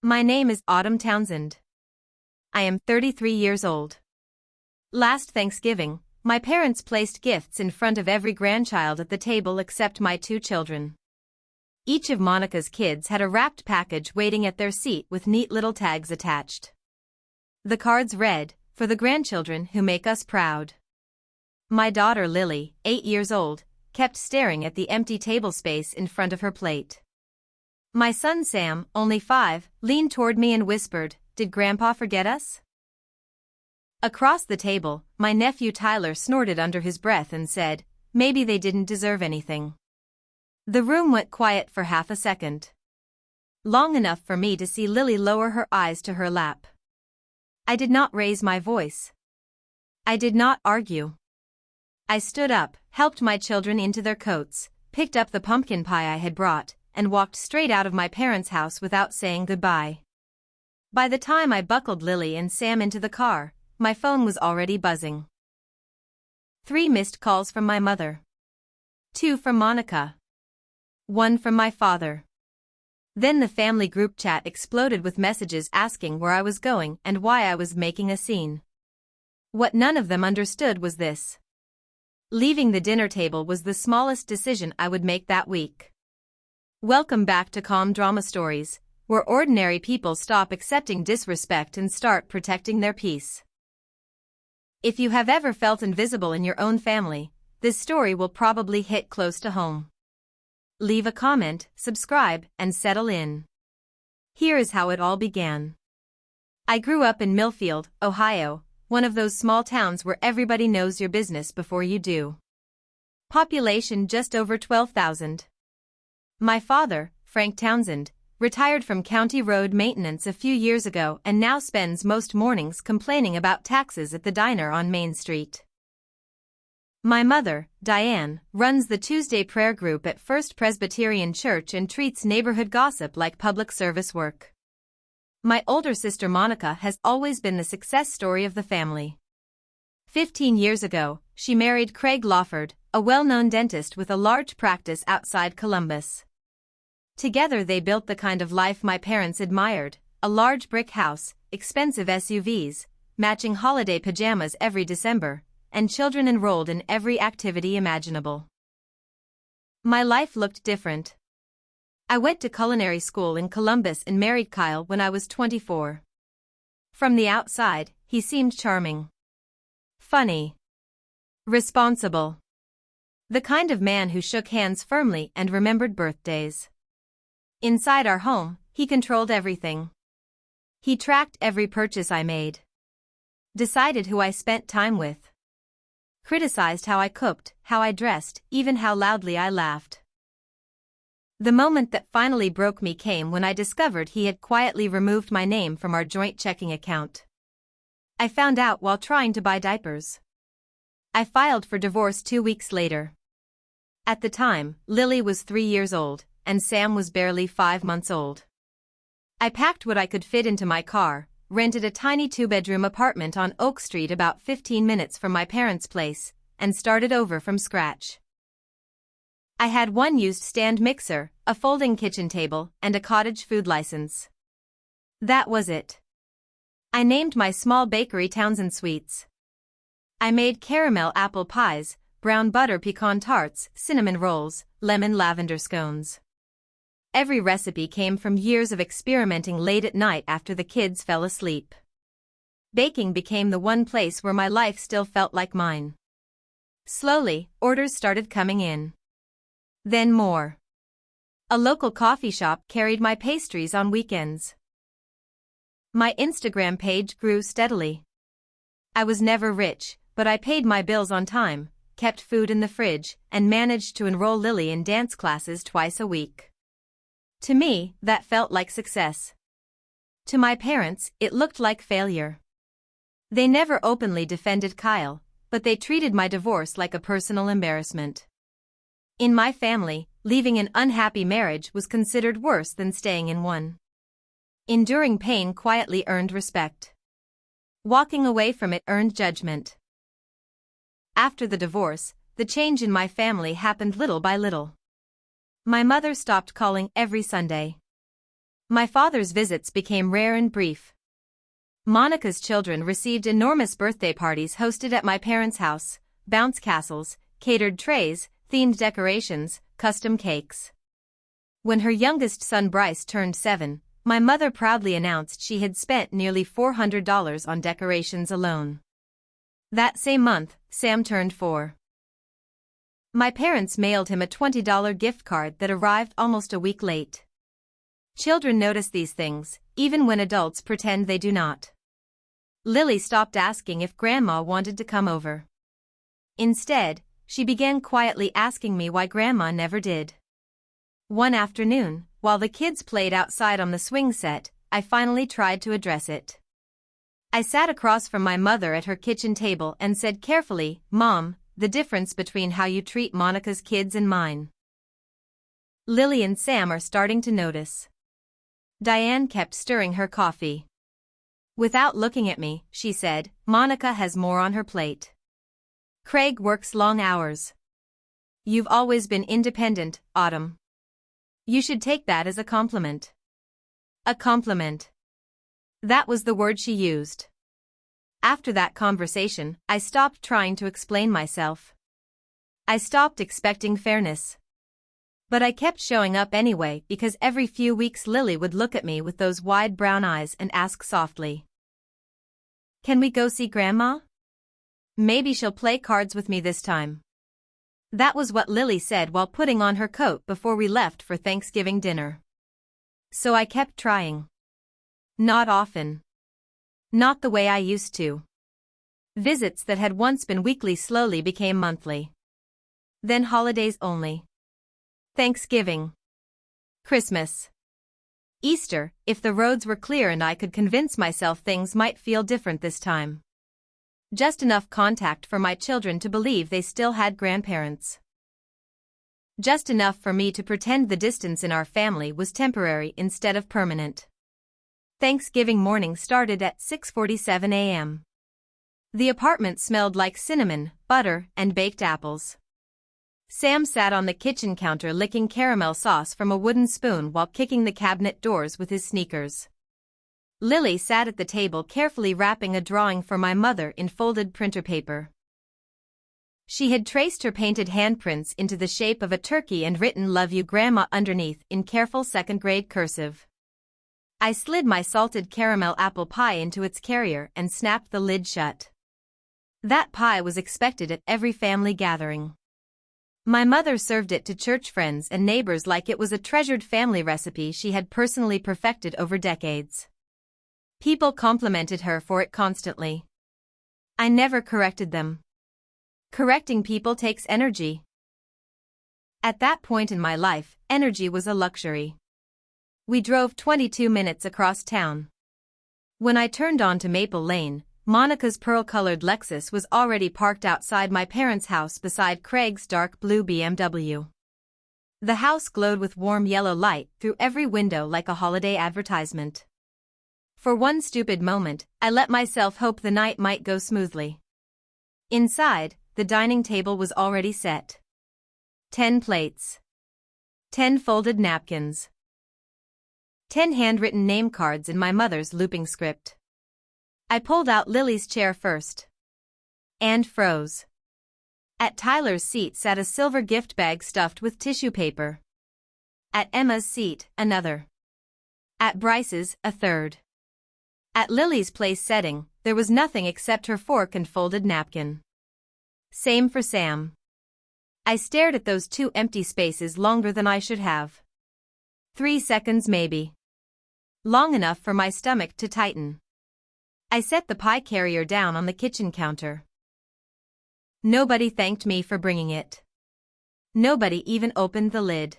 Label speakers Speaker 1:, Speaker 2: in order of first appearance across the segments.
Speaker 1: My name is Autumn Townsend. I am 33 years old. Last Thanksgiving, my parents placed gifts in front of every grandchild at the table except my two children. Each of Monica's kids had a wrapped package waiting at their seat with neat little tags attached. The cards read, "For the grandchildren who make us proud." My daughter Lily, 8 years old, kept staring at the empty table space in front of her plate. My son Sam, only 5, leaned toward me and whispered, "Did Grandpa forget us?" Across the table, my nephew Tyler snorted under his breath and said, "Maybe they didn't deserve anything." The room went quiet for half a second. Long enough for me to see Lily lower her eyes to her lap. I did not raise my voice. I did not argue. I stood up, helped my children into their coats, picked up the pumpkin pie I had brought, and walked straight out of my parents' house without saying goodbye. By the time I buckled Lily and Sam into the car, my phone was already buzzing. 3 missed calls from my mother. 2 from Monica. 1 from my father. Then the family group chat exploded with messages asking where I was going and why I was making a scene. What none of them understood was this. Leaving the dinner table was the smallest decision I would make that week. Welcome back to Calm Drama Stories, where ordinary people stop accepting disrespect and start protecting their peace. If you have ever felt invisible in your own family, this story will probably hit close to home. Leave a comment, subscribe, and settle in. Here is how it all began. I grew up in Millfield, Ohio, one of those small towns where everybody knows your business before you do. Population just over 12,000. My father, Frank Townsend, retired from county road maintenance a few years ago and now spends most mornings complaining about taxes at the diner on Main Street. My mother, Diane, runs the Tuesday prayer group at First Presbyterian Church and treats neighborhood gossip like public service work. My older sister Monica has always been the success story of the family. 15 years ago, she married Craig Lawford, a well-known dentist with a large practice outside Columbus. Together they built the kind of life my parents admired, a large brick house, expensive SUVs, matching holiday pajamas every December, and children enrolled in every activity imaginable. My life looked different. I went to culinary school in Columbus and married Kyle when I was 24. From the outside, he seemed charming. Funny. Responsible. The kind of man who shook hands firmly and remembered birthdays. Inside our home, he controlled everything. He tracked every purchase I made. Decided who I spent time with. Criticized how I cooked, how I dressed, even how loudly I laughed. The moment that finally broke me came when I discovered he had quietly removed my name from our joint checking account. I found out while trying to buy diapers. I filed for divorce 2 weeks later. At the time, Lily was 3 years old, and Sam was barely 5 months old. I packed what I could fit into my car, rented a tiny 2-bedroom apartment on Oak Street about 15 minutes from my parents' place, and started over from scratch. I had one used stand mixer, a folding kitchen table, and a cottage food license. That was it. I named my small bakery Townsend Sweets. I made caramel apple pies, brown butter pecan tarts, cinnamon rolls, lemon lavender scones. Every recipe came from years of experimenting late at night after the kids fell asleep. Baking became the one place where my life still felt like mine. Slowly, orders started coming in. Then more. A local coffee shop carried my pastries on weekends. My Instagram page grew steadily. I was never rich, but I paid my bills on time, kept food in the fridge, and managed to enroll Lily in dance classes twice a week. To me, that felt like success. To my parents, it looked like failure. They never openly defended Kyle, but they treated my divorce like a personal embarrassment. In my family, leaving an unhappy marriage was considered worse than staying in one. Enduring pain quietly earned respect. Walking away from it earned judgment. After the divorce, the change in my family happened little by little. My mother stopped calling every Sunday. My father's visits became rare and brief. Monica's children received enormous birthday parties hosted at my parents' house, bounce castles, catered trays, themed decorations, custom cakes. When her youngest son Bryce turned 7, my mother proudly announced she had spent nearly $400 on decorations alone. That same month, Sam turned 4. My parents mailed him a $20 gift card that arrived almost a week late. Children notice these things, even when adults pretend they do not. Lily stopped asking if Grandma wanted to come over. Instead, she began quietly asking me why Grandma never did. One afternoon, while the kids played outside on the swing set, I finally tried to address it. I sat across from my mother at her kitchen table and said carefully, "Mom, the difference between how you treat Monica's kids and mine. Lily and Sam are starting to notice." Diane kept stirring her coffee. Without looking at me, she said, "Monica has more on her plate. Craig works long hours. You've always been independent, Autumn. You should take that as a compliment." A compliment. That was the word she used. After that conversation, I stopped trying to explain myself. I stopped expecting fairness. But I kept showing up anyway because every few weeks Lily would look at me with those wide brown eyes and ask softly, "Can we go see Grandma? Maybe she'll play cards with me this time." That was what Lily said while putting on her coat before we left for Thanksgiving dinner. So I kept trying. Not often. Not the way I used to. Visits that had once been weekly slowly became monthly. Then holidays only. Thanksgiving. Christmas. Easter, if the roads were clear and I could convince myself things might feel different this time. Just enough contact for my children to believe they still had grandparents. Just enough for me to pretend the distance in our family was temporary instead of permanent. Thanksgiving morning started at 6:47 a.m. The apartment smelled like cinnamon, butter, and baked apples. Sam sat on the kitchen counter licking caramel sauce from a wooden spoon while kicking the cabinet doors with his sneakers. Lily sat at the table carefully wrapping a drawing for my mother in folded printer paper. She had traced her painted handprints into the shape of a turkey and written "Love you Grandma" underneath in careful second-grade cursive. I slid my salted caramel apple pie into its carrier and snapped the lid shut. That pie was expected at every family gathering. My mother served it to church friends and neighbors like it was a treasured family recipe she had personally perfected over decades. People complimented her for it constantly. I never corrected them. Correcting people takes energy. At that point in my life, energy was a luxury. We drove 22 minutes across town. When I turned onto Maple Lane, Monica's pearl-colored Lexus was already parked outside my parents' house beside Craig's dark blue BMW. The house glowed with warm yellow light through every window like a holiday advertisement. For one stupid moment, I let myself hope the night might go smoothly. Inside, the dining table was already set. 10 plates. 10 folded napkins. 10 handwritten name cards in my mother's looping script. I pulled out Lily's chair first. And froze. At Tyler's seat sat a silver gift bag stuffed with tissue paper. At Emma's seat, another. At Bryce's, a third. At Lily's place setting, there was nothing except her fork and folded napkin. Same for Sam. I stared at those 2 empty spaces longer than I should have. 3 seconds maybe. Long enough for my stomach to tighten. I set the pie carrier down on the kitchen counter. Nobody thanked me for bringing it. Nobody even opened the lid.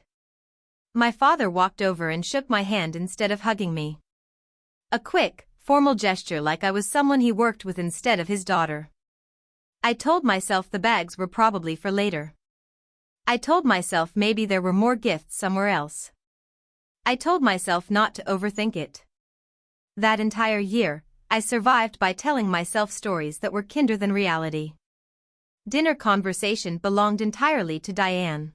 Speaker 1: My father walked over and shook my hand instead of hugging me. A quick, formal gesture like I was someone he worked with instead of his daughter. I told myself the bags were probably for later. I told myself maybe there were more gifts somewhere else. I told myself not to overthink it. That entire year, I survived by telling myself stories that were kinder than reality. Dinner conversation belonged entirely to Diane.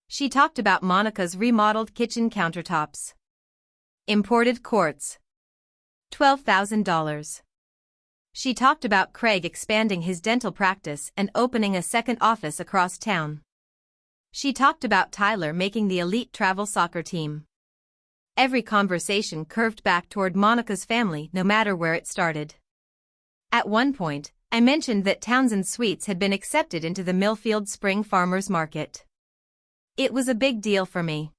Speaker 1: She talked about Monica's remodeled kitchen countertops. Imported quartz. $12,000. She talked about Craig expanding his dental practice and opening a second office across town. She talked about Tyler making the elite travel soccer team. Every conversation curved back toward Monica's family, no matter where it started. At one point, I mentioned that Townsend Sweets had been accepted into the Millfield Spring Farmers Market. It was a big deal for me.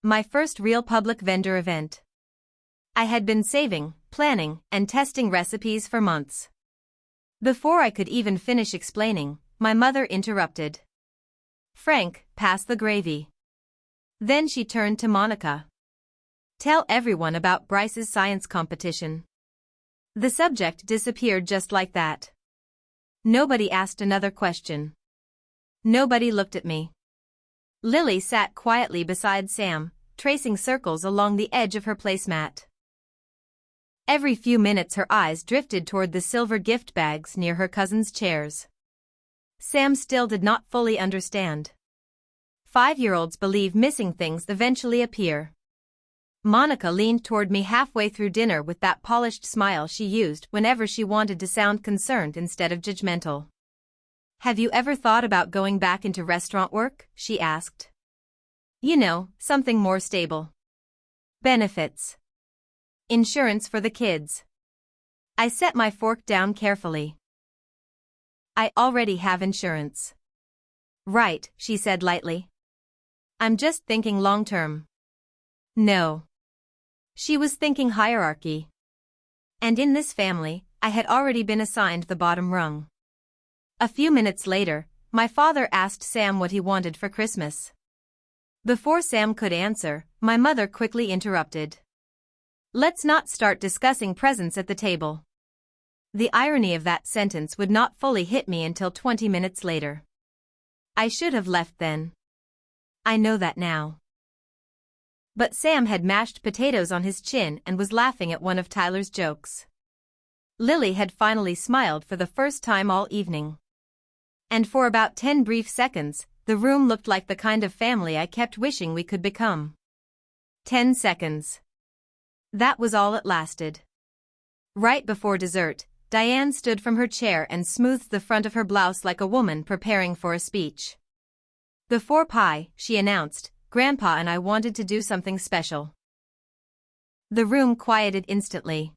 Speaker 1: My first real public vendor event. I had been saving, planning, and testing recipes for months. Before I could even finish explaining, my mother interrupted. "Frank, pass the gravy." Then she turned to Monica. "Tell everyone about Bryce's science competition." The subject disappeared just like that. Nobody asked another question. Nobody looked at me. Lily sat quietly beside Sam, tracing circles along the edge of her placemat. Every few minutes her eyes drifted toward the silver gift bags near her cousin's chairs. Sam still did not fully understand. 5-year-olds believe missing things eventually appear. Monica leaned toward me halfway through dinner with that polished smile she used whenever she wanted to sound concerned instead of judgmental. "Have you ever thought about going back into restaurant work?" she asked. "You know, something more stable. Benefits. Insurance for the kids." I set my fork down carefully. "I already have insurance." "Right," she said lightly. "I'm just thinking long-term." No. She was thinking hierarchy. And in this family, I had already been assigned the bottom rung. A few minutes later, my father asked Sam what he wanted for Christmas. Before Sam could answer, my mother quickly interrupted. "Let's not start discussing presents at the table." The irony of that sentence would not fully hit me until 20 minutes later. I should have left then. I know that now. But Sam had mashed potatoes on his chin and was laughing at one of Tyler's jokes. Lily had finally smiled for the first time all evening. And for about 10 brief seconds, the room looked like the kind of family I kept wishing we could become. 10 seconds. That was all it lasted. Right before dessert, Diane stood from her chair and smoothed the front of her blouse like a woman preparing for a speech. "Before pie," she announced, "Grandpa and I wanted to do something special." The room quieted instantly.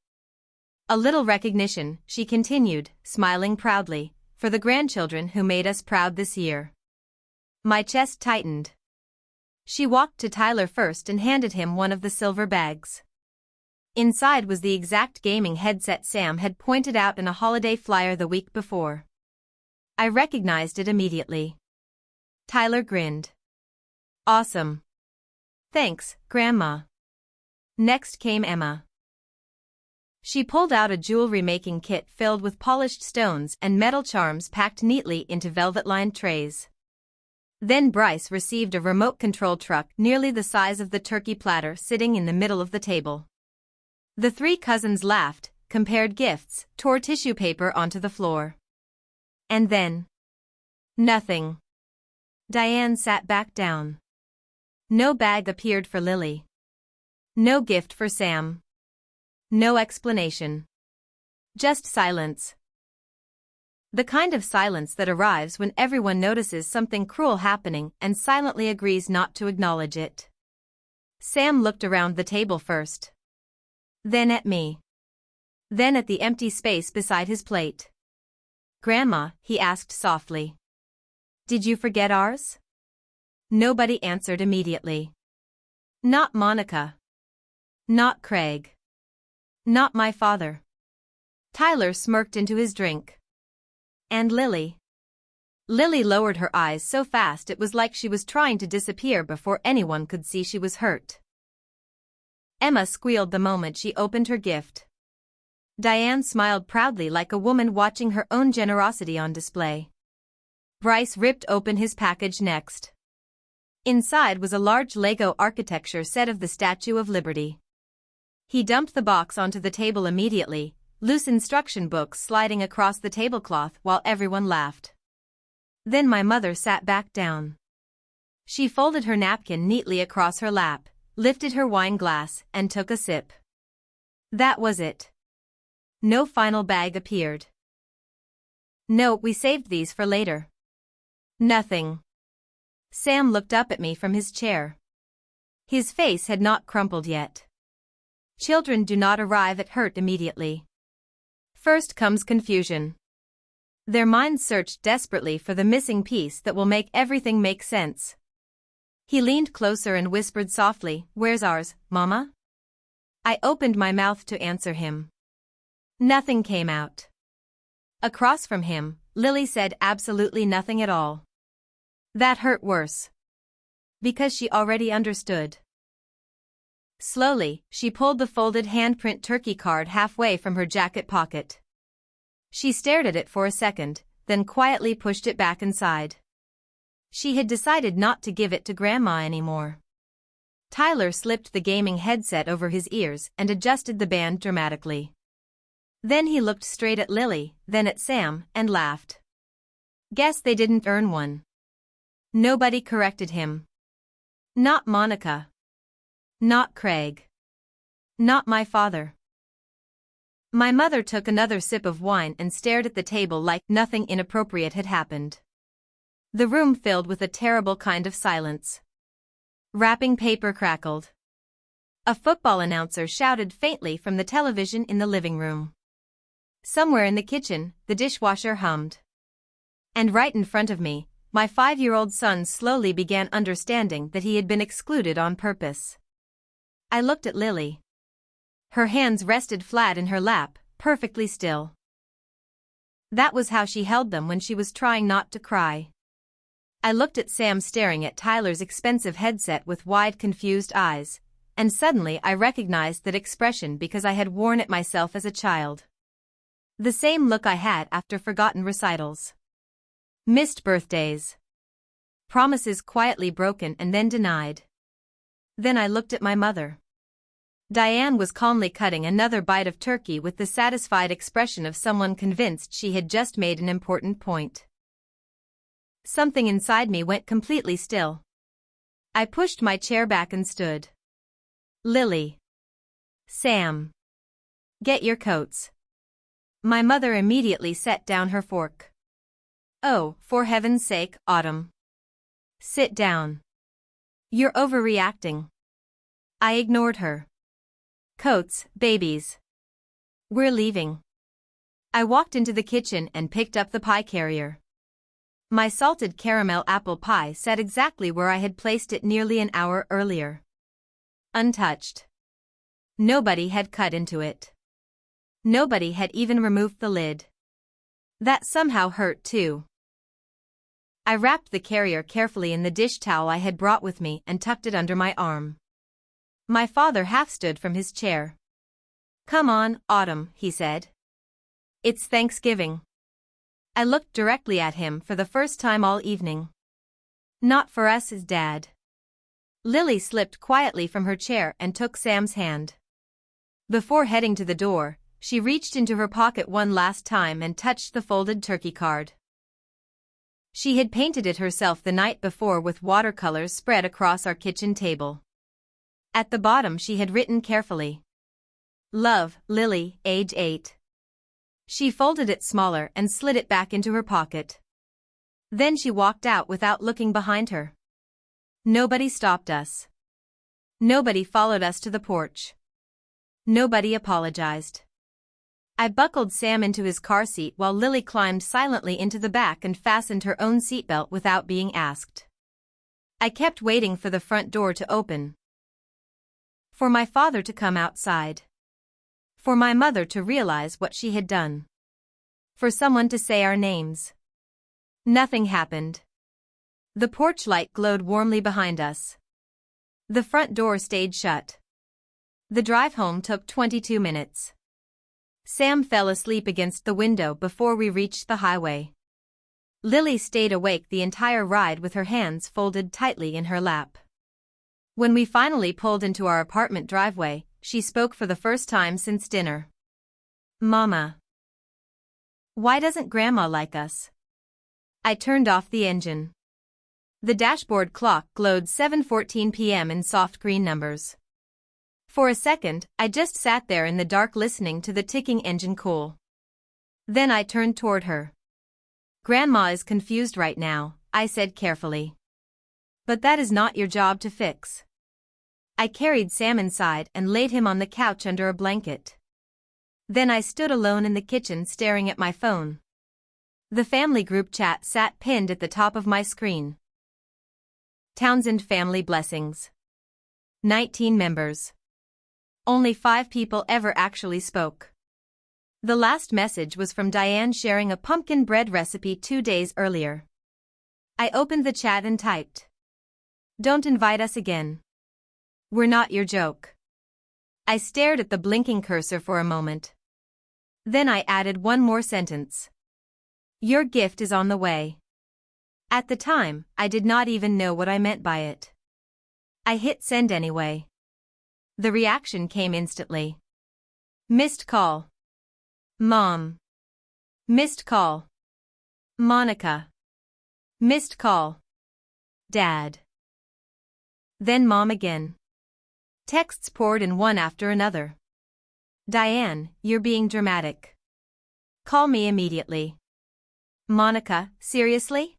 Speaker 1: "A little recognition," she continued, smiling proudly, "for the grandchildren who made us proud this year." My chest tightened. She walked to Tyler first and handed him one of the silver bags. Inside was the exact gaming headset Sam had pointed out in a holiday flyer the week before. I recognized it immediately. Tyler grinned. "Awesome. Thanks, Grandma." Next came Emma. She pulled out a jewelry-making kit filled with polished stones and metal charms packed neatly into velvet-lined trays. Then Bryce received a remote control truck nearly the size of the turkey platter sitting in the middle of the table. The 3 cousins laughed, compared gifts, tore tissue paper onto the floor. And then... nothing. Diane sat back down. No bag appeared for Lily. No gift for Sam. No explanation. Just silence. The kind of silence that arrives when everyone notices something cruel happening and silently agrees not to acknowledge it. Sam looked around the table first. Then at me. Then at the empty space beside his plate. "Grandma," he asked softly. "Did you forget ours?" Nobody answered immediately. Not Monica. Not Craig. Not my father. Tyler smirked into his drink. And Lily. Lily lowered her eyes so fast it was like she was trying to disappear before anyone could see she was hurt. Emma squealed the moment she opened her gift. Diane smiled proudly like a woman watching her own generosity on display. Bryce ripped open his package next. Inside was a large Lego architecture set of the Statue of Liberty. He dumped the box onto the table immediately, loose instruction books sliding across the tablecloth while everyone laughed. Then my mother sat back down. She folded her napkin neatly across her lap, lifted her wine glass, and took a sip. That was it. No final bag appeared. No, we saved these for later. Nothing. Sam looked up at me from his chair. His face had not crumpled yet. Children do not arrive at hurt immediately. First comes confusion. Their minds search desperately for the missing piece that will make everything make sense. He leaned closer and whispered softly, "Where's ours, Mama?" I opened my mouth to answer him. Nothing came out. Across from him, Lily said absolutely nothing at all. That hurt worse. Because she already understood. Slowly, she pulled the folded handprint turkey card halfway from her jacket pocket. She stared at it for a second, then quietly pushed it back inside. She had decided not to give it to Grandma anymore. Tyler slipped the gaming headset over his ears and adjusted the band dramatically. Then he looked straight at Lily, then at Sam, and laughed. Guess they didn't earn one. Nobody corrected him. Not Monica. Not Craig. Not my father. My mother took another sip of wine and stared at the table like nothing inappropriate had happened. The room filled with a terrible kind of silence. Wrapping paper crackled. A football announcer shouted faintly from the television in the living room. Somewhere in the kitchen, the dishwasher hummed. And right in front of me, my 5-year-old son slowly began understanding that he had been excluded on purpose. I looked at Lily. Her hands rested flat in her lap, perfectly still. That was how she held them when she was trying not to cry. I looked at Sam staring at Tyler's expensive headset with wide, confused eyes, and suddenly I recognized that expression because I had worn it myself as a child. The same look I had after forgotten recitals. Missed birthdays. Promises quietly broken and then denied. Then I looked at my mother. Diane was calmly cutting another bite of turkey with the satisfied expression of someone convinced she had just made an important point. Something inside me went completely still. I pushed my chair back and stood. Lily. Sam. Get your coats. My mother immediately set down her fork. Oh, for heaven's sake, Autumn. Sit down. You're overreacting. I ignored her. Coats, babies. We're leaving. I walked into the kitchen and picked up the pie carrier. My salted caramel apple pie sat exactly where I had placed it nearly an hour earlier. Untouched. Nobody had cut into it. Nobody had even removed the lid. That somehow hurt too. I wrapped the carrier carefully in the dish towel I had brought with me and tucked it under my arm. My father half stood from his chair. Come on, Autumn, he said. It's Thanksgiving. I looked directly at him for the first time all evening. Not for us, Dad. Lily slipped quietly from her chair and took Sam's hand. Before heading to the door, she reached into her pocket one last time and touched the folded turkey card. She had painted it herself the night before with watercolors spread across our kitchen table. At the bottom she had written carefully. Love, Lily, age 8. She folded it smaller and slid it back into her pocket. Then she walked out without looking behind her. Nobody stopped us. Nobody followed us to the porch. Nobody apologized. I buckled Sam into his car seat while Lily climbed silently into the back and fastened her own seatbelt without being asked. I kept waiting for the front door to open. For my father to come outside. For my mother to realize what she had done. For someone to say our names. Nothing happened. The porch light glowed warmly behind us. The front door stayed shut. The drive home took 22 minutes. Sam fell asleep against the window before we reached the highway. Lily stayed awake the entire ride with her hands folded tightly in her lap. When we finally pulled into our apartment driveway, she spoke for the first time since dinner. Mama. Why doesn't Grandma like us? I turned off the engine. The dashboard clock glowed 7:14 p.m. in soft green numbers. For a second, I just sat there in the dark listening to the ticking engine cool. Then I turned toward her. "Grandma is confused right now," I said carefully. "But that is not your job to fix." I carried Sam inside and laid him on the couch under a blanket. Then I stood alone in the kitchen staring at my phone. The family group chat sat pinned at the top of my screen. Townsend family blessings. 19 members. Only 5 people ever actually spoke. The last message was from Diane sharing a pumpkin bread recipe 2 days earlier. I opened the chat and typed, "Don't invite us again. We're not your joke." I stared at the blinking cursor for a moment. Then I added one more sentence. "Your gift is on the way." At the time, I did not even know what I meant by it. I hit send anyway. The reaction came instantly. Missed call. Mom. Missed call. Monica. Missed call. Dad. Then Mom again. Texts poured in one after another. "Diane, you're being dramatic. Call me immediately." "Monica, seriously?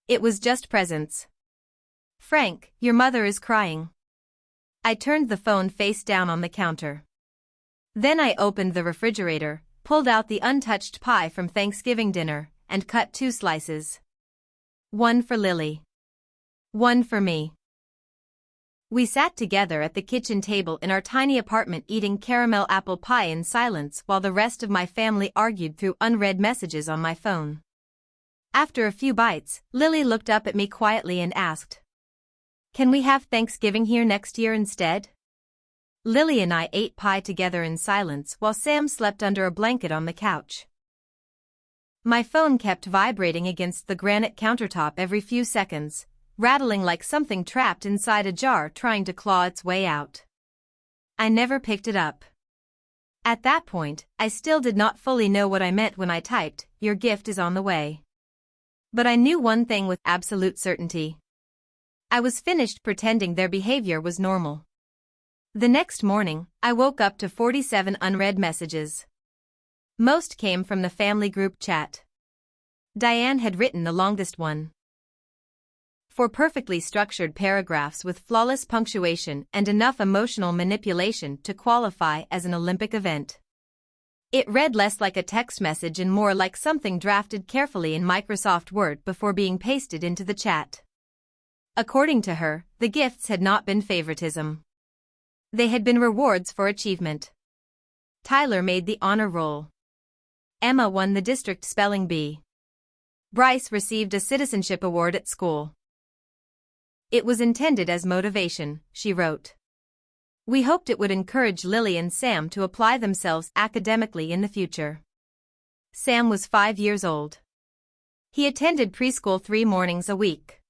Speaker 1: It was just presents." "Frank, your mother is crying." I turned the phone face down on the counter. Then I opened the refrigerator, pulled out the untouched pie from Thanksgiving dinner, and cut 2 slices. One for Lily. One for me. We sat together at the kitchen table in our tiny apartment eating caramel apple pie in silence while the rest of my family argued through unread messages on my phone. After a few bites, Lily looked up at me quietly and asked, "Can we have Thanksgiving here next year instead?" Lily and I ate pie together in silence while Sam slept under a blanket on the couch. My phone kept vibrating against the granite countertop every few seconds, rattling like something trapped inside a jar trying to claw its way out. I never picked it up. At that point, I still did not fully know what I meant when I typed, "Your gift is on the way." But I knew one thing with absolute certainty. I was finished pretending their behavior was normal. The next morning, I woke up to 47 unread messages. Most came from the family group chat. Diane had written the longest one. 4 perfectly structured paragraphs with flawless punctuation and enough emotional manipulation to qualify as an Olympic event. It read less like a text message and more like something drafted carefully in Microsoft Word before being pasted into the chat. According to her, the gifts had not been favoritism. They had been rewards for achievement. Tyler made the honor roll. Emma won the district spelling bee. Bryce received a citizenship award at school. It was intended as motivation, she wrote. We hoped it would encourage Lily and Sam to apply themselves academically in the future. Sam was 5 years old. He attended preschool 3 mornings a week.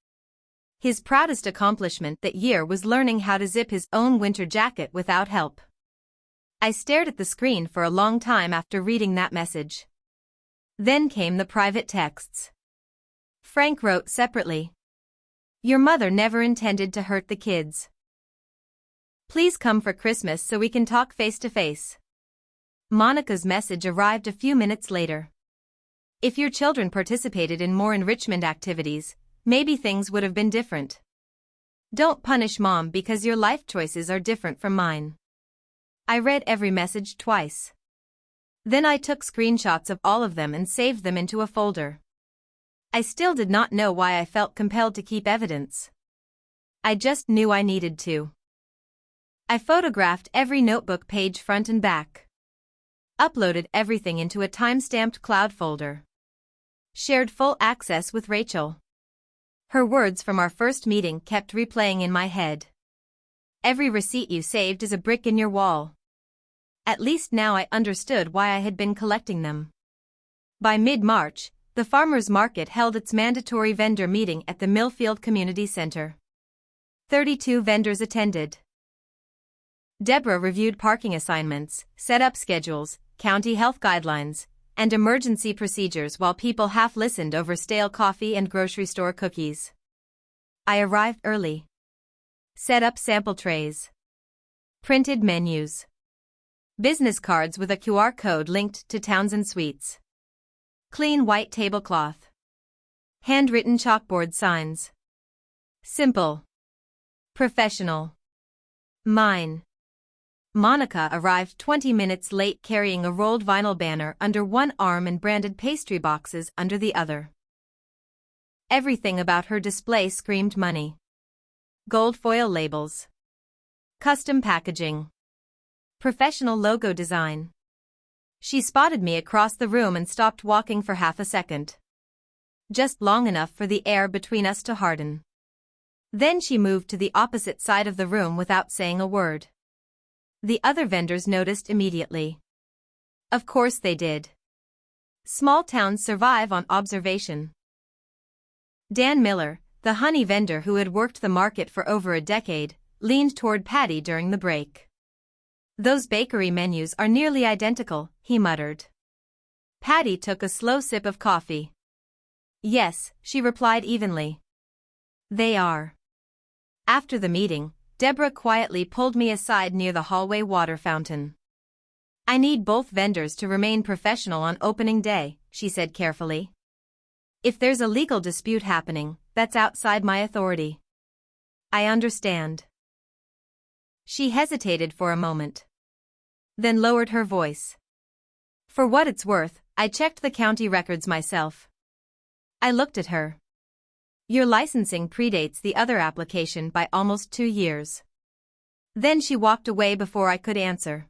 Speaker 1: His proudest accomplishment that year was learning how to zip his own winter jacket without help. I stared at the screen for a long time after reading that message. Then came the private texts. Frank wrote separately. Your mother never intended to hurt the kids. Please come for Christmas so we can talk face to face. Monica's message arrived a few minutes later. If your children participated in more enrichment activities, maybe things would have been different. Don't punish Mom because your life choices are different from mine. I read every message twice. Then I took screenshots of all of them and saved them into a folder. I still did not know why I felt compelled to keep evidence. I just knew I needed to. I photographed every notebook page front and back. Uploaded everything into a time-stamped cloud folder. Shared full access with Rachel. Her words from our first meeting kept replaying in my head. Every receipt you saved is a brick in your wall. At least now I understood why I had been collecting them. By mid-March, the farmers' market held its mandatory vendor meeting at the Millfield Community Center. 32 vendors attended. Deborah reviewed parking assignments, set up schedules, county health guidelines, and emergency procedures while people half listened over stale coffee and grocery store cookies. I arrived early. Set up sample trays. Printed menus. Business cards with a QR code linked to Townsend Suites. Clean white tablecloth. Handwritten chalkboard signs. Simple. Professional. Mine. Monica arrived 20 minutes late carrying a rolled vinyl banner under one arm and branded pastry boxes under the other. Everything about her display screamed money. Gold foil labels. Custom packaging. Professional logo design. She spotted me across the room and stopped walking for half a second. Just long enough for the air between us to harden. Then she moved to the opposite side of the room without saying a word. The other vendors noticed immediately. Of course they did. Small towns survive on observation. Dan Miller, the honey vendor who had worked the market for over a decade, leaned toward Patty during the break. "Those bakery menus are nearly identical," he muttered. Patty took a slow sip of coffee. "Yes," she replied evenly. "They are." After the meeting, Deborah quietly pulled me aside near the hallway water fountain. "I need both vendors to remain professional on opening day," she said carefully. "If there's a legal dispute happening, that's outside my authority." "I understand." She hesitated for a moment. Then lowered her voice. "For what it's worth, I checked the county records myself." I looked at her. "Your licensing predates the other application by almost 2 years." Then she walked away before I could answer.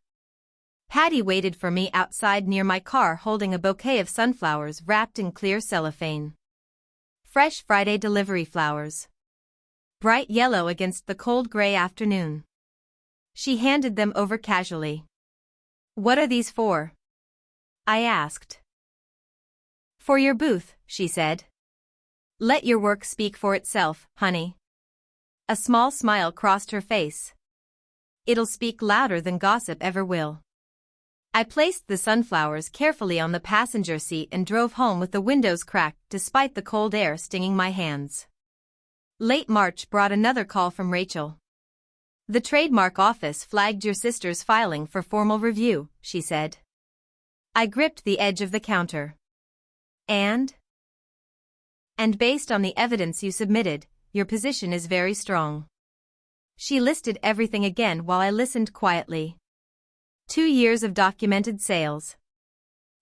Speaker 1: Patty waited for me outside near my car holding a bouquet of sunflowers wrapped in clear cellophane. Fresh Friday delivery flowers. Bright yellow against the cold gray afternoon. She handed them over casually. "What are these for?" I asked. "For your booth," she said. "Let your work speak for itself, honey." A small smile crossed her face. "It'll speak louder than gossip ever will." I placed the sunflowers carefully on the passenger seat and drove home with the windows cracked despite the cold air stinging my hands. Late March brought another call from Rachel. "The trademark office flagged your sister's filing for formal review," she said. I gripped the edge of the counter. And based on the evidence you submitted, your position is very strong." She listed everything again while I listened quietly. 2 years of documented sales.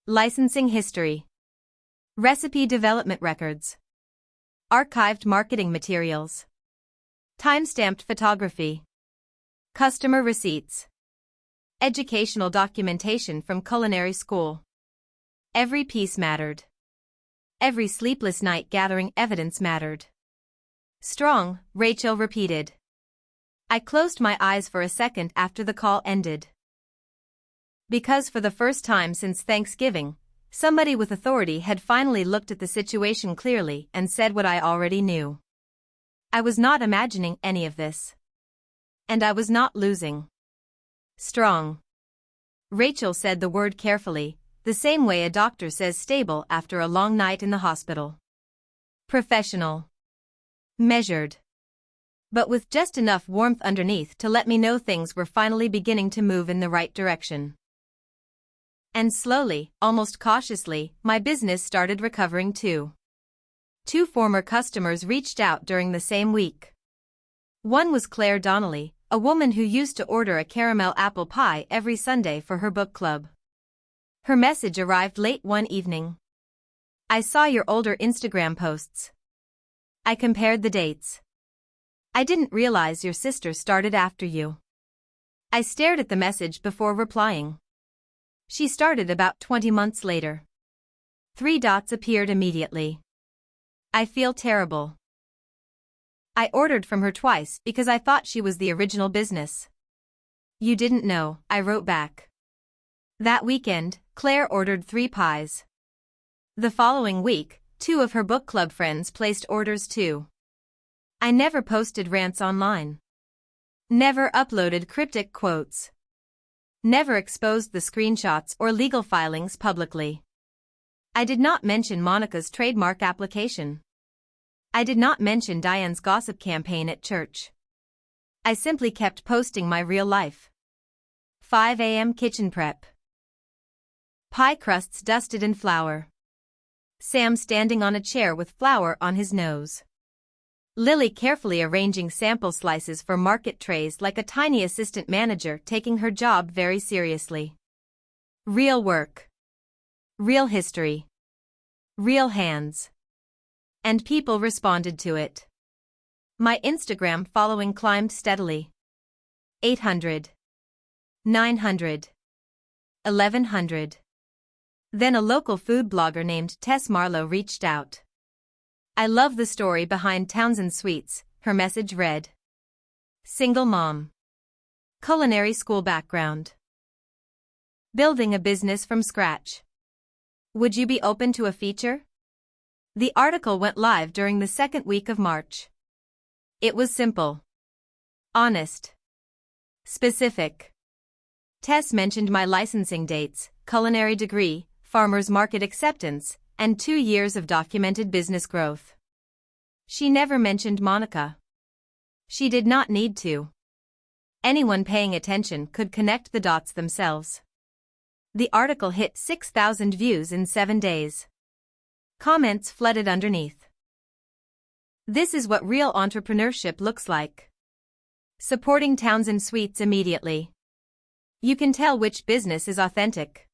Speaker 1: Licensing history. Recipe development records. Archived marketing materials. Time-stamped photography. Customer receipts. Educational documentation from culinary school. Every piece mattered. Every sleepless night gathering evidence mattered. "Strong," Rachel repeated. I closed my eyes for a second after the call ended. Because for the first time since Thanksgiving, somebody with authority had finally looked at the situation clearly and said what I already knew. I was not imagining any of this. And I was not losing. "Strong." Rachel said the word carefully, the same way a doctor says stable after a long night in the hospital. "Professional." Measured. But with just enough warmth underneath to let me know things were finally beginning to move in the right direction. And slowly, almost cautiously, my business started recovering too. 2 former customers reached out during the same week. One was Claire Donnelly, a woman who used to order a caramel apple pie every Sunday for her book club. Her message arrived late one evening. "I saw your older Instagram posts." I compared the dates. "I didn't realize your sister started after you." I stared at the message before replying. "She started about 20 months later." 3 dots appeared immediately. "I feel terrible. I ordered from her twice because I thought she was the original business." "You didn't know," I wrote back. That weekend, Claire ordered 3 pies. The following week, 2 of her book club friends placed orders too. I never posted rants online. Never uploaded cryptic quotes. Never exposed the screenshots or legal filings publicly. I did not mention Monica's trademark application. I did not mention Diane's gossip campaign at church. I simply kept posting my real life. 5 a.m. kitchen prep. Pie crusts dusted in flour. Sam standing on a chair with flour on his nose. Lily carefully arranging sample slices for market trays like a tiny assistant manager taking her job very seriously. Real work. Real history. Real hands. And people responded to it. My Instagram following climbed steadily. 800. 900. 1100. Then a local food blogger named Tess Marlowe reached out. I love the story behind Townsend Sweets, her message read. Single mom. Culinary school background. Building a business from scratch. Would you be open to a feature? The article went live during the second week of March. It was simple. Honest. Specific. Tess mentioned my licensing dates, culinary degree, farmer's market acceptance, and 2 years of documented business growth. She never mentioned Monica. She did not need to. Anyone paying attention could connect the dots themselves. The article hit 6,000 views in 7 days. Comments flooded underneath. This is what real entrepreneurship looks like. Supporting Townsend Sweets immediately. You can tell which business is authentic.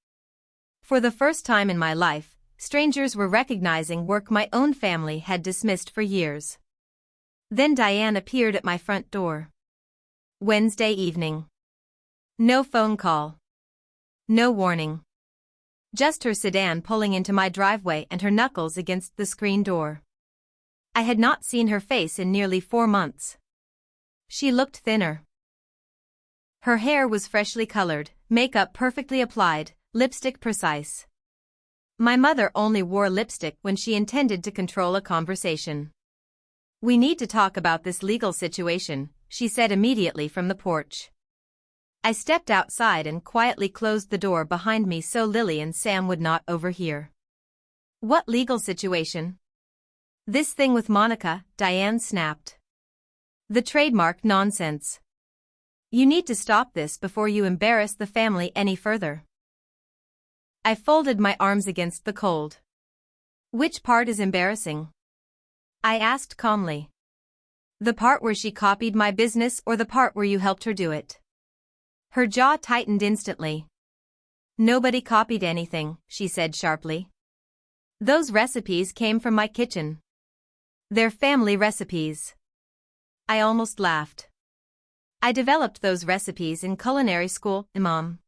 Speaker 1: For the first time in my life, strangers were recognizing work my own family had dismissed for years. Then Diane appeared at my front door. Wednesday evening. No phone call. No warning. Just her sedan pulling into my driveway and her knuckles against the screen door. I had not seen her face in nearly 4 months. She looked thinner. Her hair was freshly colored, makeup perfectly applied, lipstick precise. My mother only wore lipstick when she intended to control a conversation. We need to talk about this legal situation, she said immediately from the porch. I stepped outside and quietly closed the door behind me so Lily and Sam would not overhear. What legal situation? This thing with Monica, Diane snapped. The trademark nonsense. You need to stop this before you embarrass the family any further. I folded my arms against the cold. Which part is embarrassing? I asked calmly. The part where she copied my business or the part where you helped her do it? Her jaw tightened instantly. Nobody copied anything, she said sharply. Those recipes came from my kitchen. They're family recipes. I almost laughed. I developed those recipes in culinary school, Mom.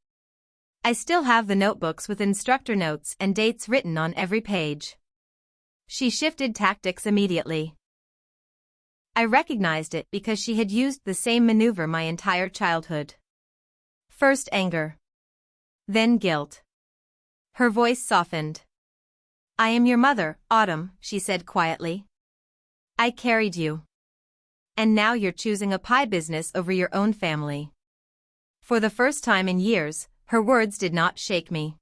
Speaker 1: I still have the notebooks with instructor notes and dates written on every page. She shifted tactics immediately. I recognized it because she had used the same maneuver my entire childhood. First anger. Then guilt. Her voice softened. I am your mother, Autumn, she said quietly. I carried you. And now you're choosing a pie business over your own family. For the first time in years, her words did not shake me.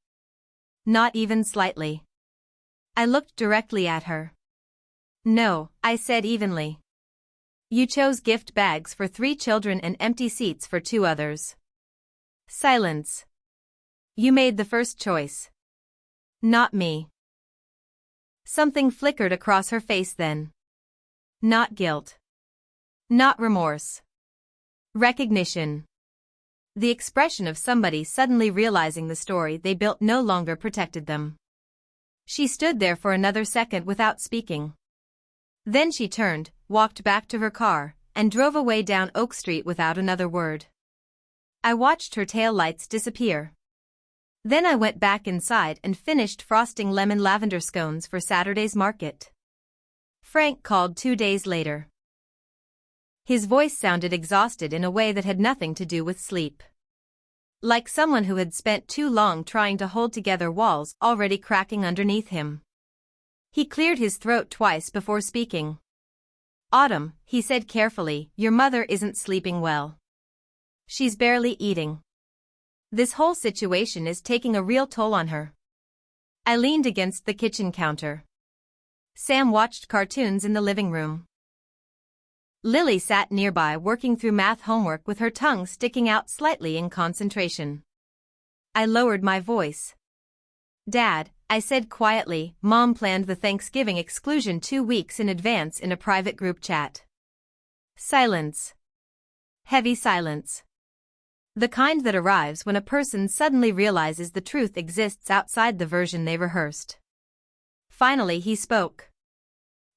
Speaker 1: Not even slightly. I looked directly at her. No, I said evenly. You chose gift bags for 3 children and empty seats for 2 others. Silence. You made the first choice. Not me. Something flickered across her face then. Not guilt. Not remorse. Recognition. The expression of somebody suddenly realizing the story they built no longer protected them. She stood there for another second without speaking. Then she turned, walked back to her car, and drove away down Oak Street without another word. I watched her tail lights disappear. Then I went back inside and finished frosting lemon lavender scones for Saturday's market. Frank called 2 days later. His voice sounded exhausted in a way that had nothing to do with sleep. Like someone who had spent too long trying to hold together walls already cracking underneath him. He cleared his throat twice before speaking. Autumn, he said carefully, your mother isn't sleeping well. She's barely eating. This whole situation is taking a real toll on her. I leaned against the kitchen counter. Sam watched cartoons in the living room. Lily sat nearby working through math homework with her tongue sticking out slightly in concentration. I lowered my voice. Dad, I said quietly, Mom planned the Thanksgiving exclusion 2 weeks in advance in a private group chat. Silence. Heavy silence. The kind that arrives when a person suddenly realizes the truth exists outside the version they rehearsed. Finally he spoke.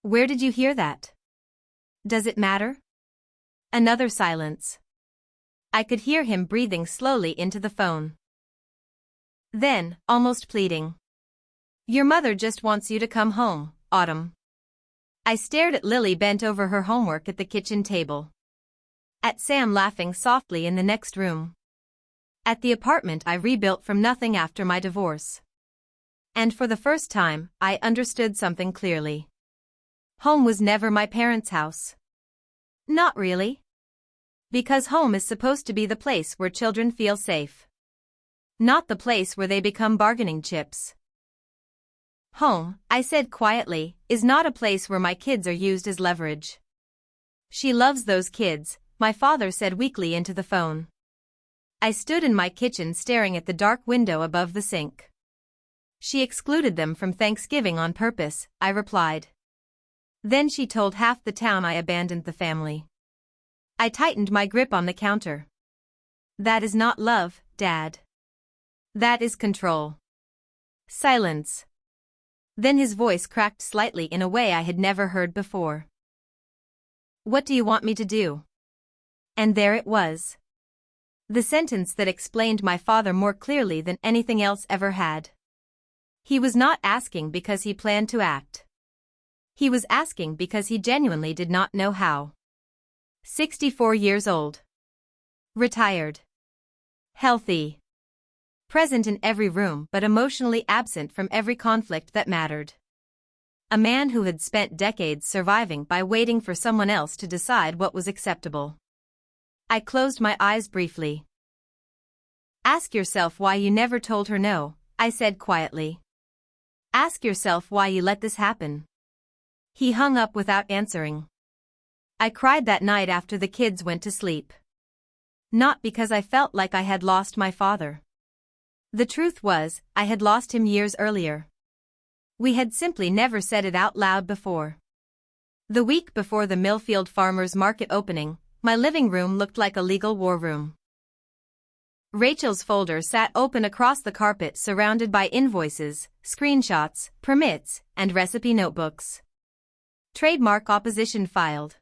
Speaker 1: Where did you hear that? Does it matter? Another silence. I could hear him breathing slowly into the phone. Then, almost pleading. Your mother just wants you to come home, Autumn. I stared at Lily bent over her homework at the kitchen table. At Sam laughing softly in the next room. At the apartment I rebuilt from nothing after my divorce. And for the first time, I understood something clearly. Home was never my parents' house. Not really. Because home is supposed to be the place where children feel safe. Not the place where they become bargaining chips. Home, I said quietly, is not a place where my kids are used as leverage. She loves those kids, my father said weakly into the phone. I stood in my kitchen staring at the dark window above the sink. She excluded them from Thanksgiving on purpose, I replied. Then she told half the town I abandoned the family. I tightened my grip on the counter. That is not love, Dad. That is control. Silence. Then his voice cracked slightly in a way I had never heard before. What do you want me to do? And there it was. The sentence that explained my father more clearly than anything else ever had. He was not asking because he planned to act. He was asking because he genuinely did not know how. 64 years old. Retired. Healthy. Present in every room but emotionally absent from every conflict that mattered. A man who had spent decades surviving by waiting for someone else to decide what was acceptable. I closed my eyes briefly. Ask yourself why you never told her no, I said quietly. Ask yourself why you let this happen. He hung up without answering. I cried that night after the kids went to sleep. Not because I felt like I had lost my father. The truth was, I had lost him years earlier. We had simply never said it out loud before. The week before the Millfield Farmers Market opening, my living room looked like a legal war room. Rachel's folder sat open across the carpet surrounded by invoices, screenshots, permits, and recipe notebooks. Trademark opposition filed.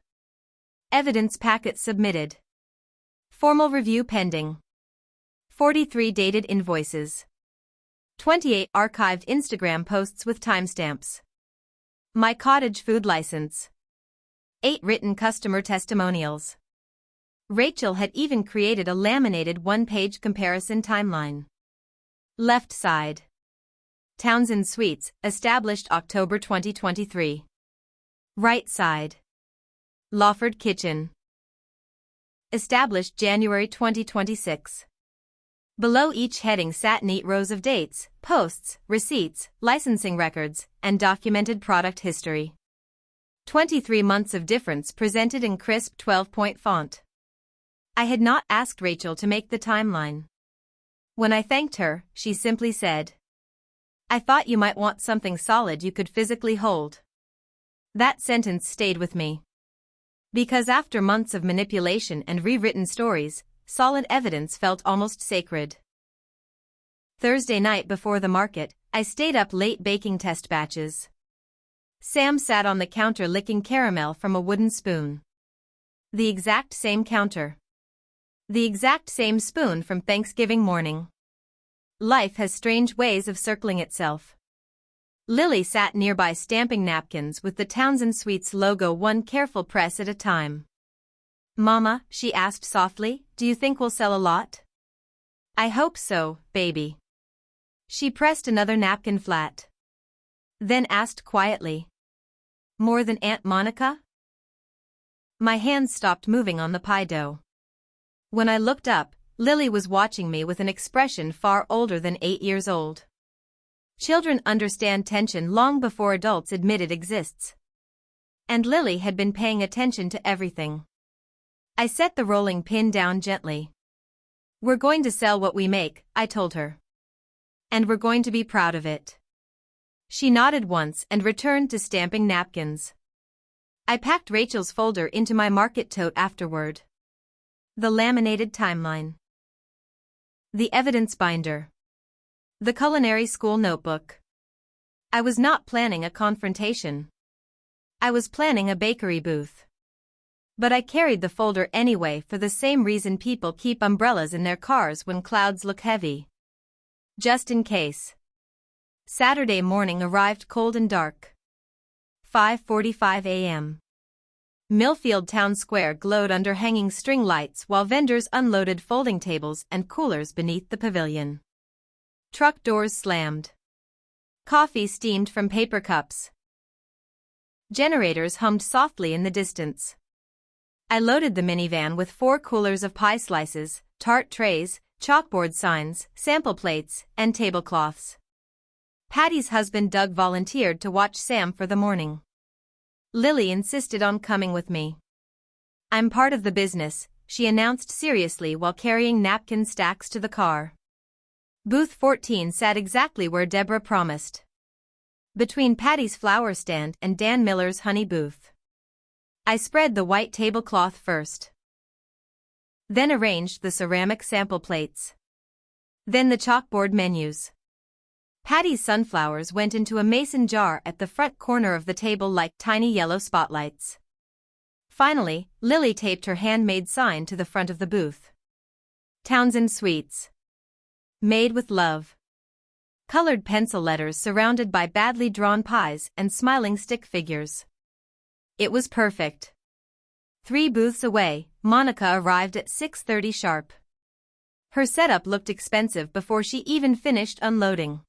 Speaker 1: Evidence packet submitted. Formal review pending. 43 dated invoices. 28 archived Instagram posts with timestamps. My cottage food license. 8 written customer testimonials. Rachel had even created a laminated one-page comparison timeline. Left side. Townsend Suites, established October 2023. Right side. Lawford Kitchen. Established January 2026. Below each heading sat neat rows of dates, posts, receipts, licensing records, and documented product history. 23 months of difference presented in crisp 12-point font. I had not asked Rachel to make the timeline. When I thanked her, she simply said, I thought you might want something solid you could physically hold. That sentence stayed with me. Because after months of manipulation and rewritten stories, solid evidence felt almost sacred. Thursday night before the market, I stayed up late baking test batches. Sam sat on the counter licking caramel from a wooden spoon. The exact same counter. The exact same spoon from Thanksgiving morning. Life has strange ways of circling itself. Lily sat nearby stamping napkins with the Townsend Suites logo one careful press at a time. Mama, she asked softly, do you think we'll sell a lot? I hope so, baby. She pressed another napkin flat. Then asked quietly. More than Aunt Monica? My hands stopped moving on the pie dough. When I looked up, Lily was watching me with an expression far older than 8 years old. Children understand tension long before adults admit it exists. And Lily had been paying attention to everything. I set the rolling pin down gently. "We're going to sell what we make," I told her. "And we're going to be proud of it." She nodded once and returned to stamping napkins. I packed Rachel's folder into my market tote afterward. The laminated timeline. The evidence binder. The culinary school notebook. I was not planning a confrontation. I was planning a bakery booth. But I carried the folder anyway for the same reason people keep umbrellas in their cars when clouds look heavy. Just in case. Saturday morning arrived cold and dark. 5:45 a.m. Millfield Town Square glowed under hanging string lights while vendors unloaded folding tables and coolers beneath the pavilion. Truck doors slammed. Coffee steamed from paper cups. Generators hummed softly in the distance. I loaded the minivan with 4 coolers of pie slices, tart trays, chalkboard signs, sample plates, and tablecloths. Patty's husband Doug volunteered to watch Sam for the morning. Lily insisted on coming with me. "I'm part of the business," she announced seriously while carrying napkin stacks to the car. Booth 14 sat exactly where Deborah promised. Between Patty's flower stand and Dan Miller's honey booth. I spread the white tablecloth first. Then arranged the ceramic sample plates. Then the chalkboard menus. Patty's sunflowers went into a mason jar at the front corner of the table like tiny yellow spotlights. Finally, Lily taped her handmade sign to the front of the booth. Townsend Sweets. Made with love. Colored pencil letters surrounded by badly drawn pies and smiling stick figures. It was perfect. 3 booths away, Monica arrived at 6:30 sharp. Her setup looked expensive before she even finished unloading.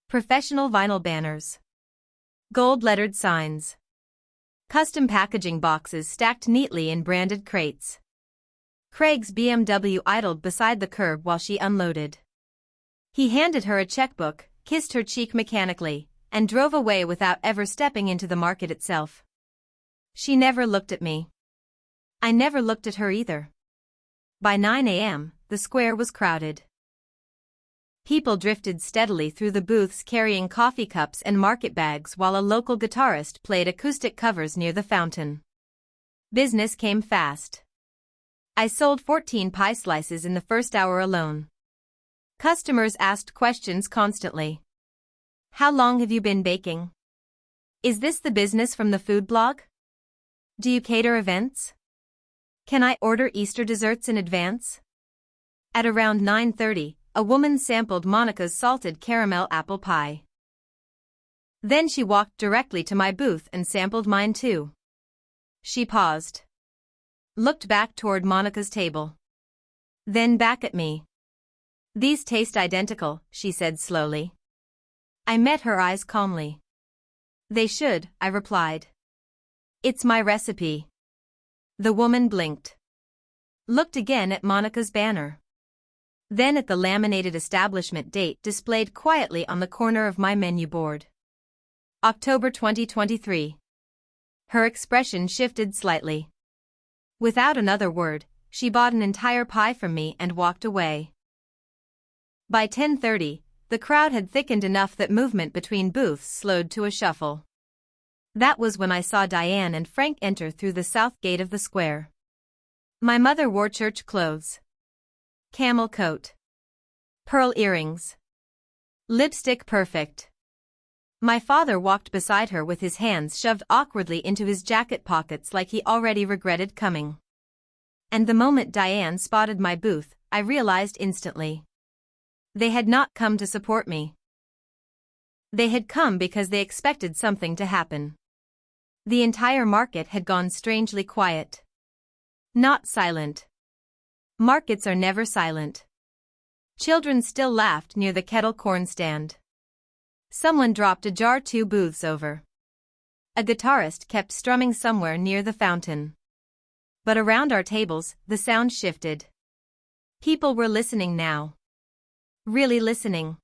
Speaker 1: Professional vinyl banners. Gold-lettered signs. Custom packaging boxes stacked neatly in branded crates. Craig's BMW idled beside the curb while she unloaded. He handed her a checkbook, kissed her cheek mechanically, and drove away without ever stepping into the market itself. She never looked at me. I never looked at her either. By 9 a.m., the square was crowded. People drifted steadily through the booths carrying coffee cups and market bags while a local guitarist played acoustic covers near the fountain. Business came fast. I sold 14 pie slices in the first hour alone. Customers asked questions constantly. "How long have you been baking? Is this the business from the food blog? Do you cater events? Can I order Easter desserts in advance?" At around 9:30, a woman sampled Monica's salted caramel apple pie. Then she walked directly to my booth and sampled mine too. She paused. Looked back toward Monica's table. Then back at me. "These taste identical," she said slowly. I met her eyes calmly. "They should," I replied. "It's my recipe." The woman blinked. Looked again at Monica's banner. Then at the laminated establishment date displayed quietly on the corner of my menu board. October 2023. Her expression shifted slightly. Without another word, she bought an entire pie from me and walked away. By 10:30, the crowd had thickened enough that movement between booths slowed to a shuffle. That was when I saw Diane and Frank enter through the south gate of the square. My mother wore church clothes. Camel coat. Pearl earrings. Lipstick perfect. My father walked beside her with his hands shoved awkwardly into his jacket pockets like he already regretted coming. And the moment Diane spotted my booth, I realized instantly. They had not come to support me. They had come because they expected something to happen. The entire market had gone strangely quiet. Not silent. Markets are never silent. Children still laughed near the kettle corn stand. Someone dropped a jar 2 booths over. A guitarist kept strumming somewhere near the fountain. But around our tables, the sound shifted. People were listening now. Really listening.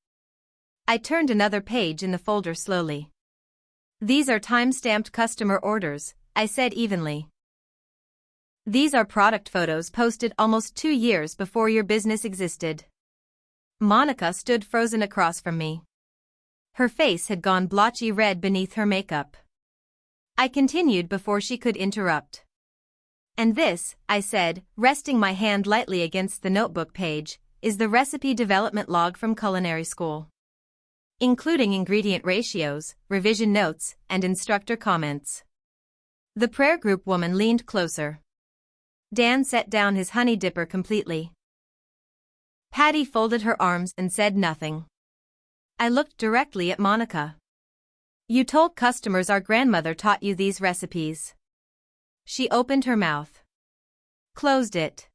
Speaker 1: I turned another page in the folder slowly. These are time-stamped customer orders, I said evenly. These are product photos posted almost 2 years before your business existed. Monica stood frozen across from me. Her face had gone blotchy red beneath her makeup. I continued before she could interrupt. And this, I said, resting my hand lightly against the notebook page, is the recipe development log from culinary school, including ingredient ratios, revision notes, and instructor comments. The prayer group woman leaned closer. Dan set down his honey dipper completely. Patty folded her arms and said nothing. I looked directly at Monica. You told customers our grandmother taught you these recipes. She opened her mouth. Closed it.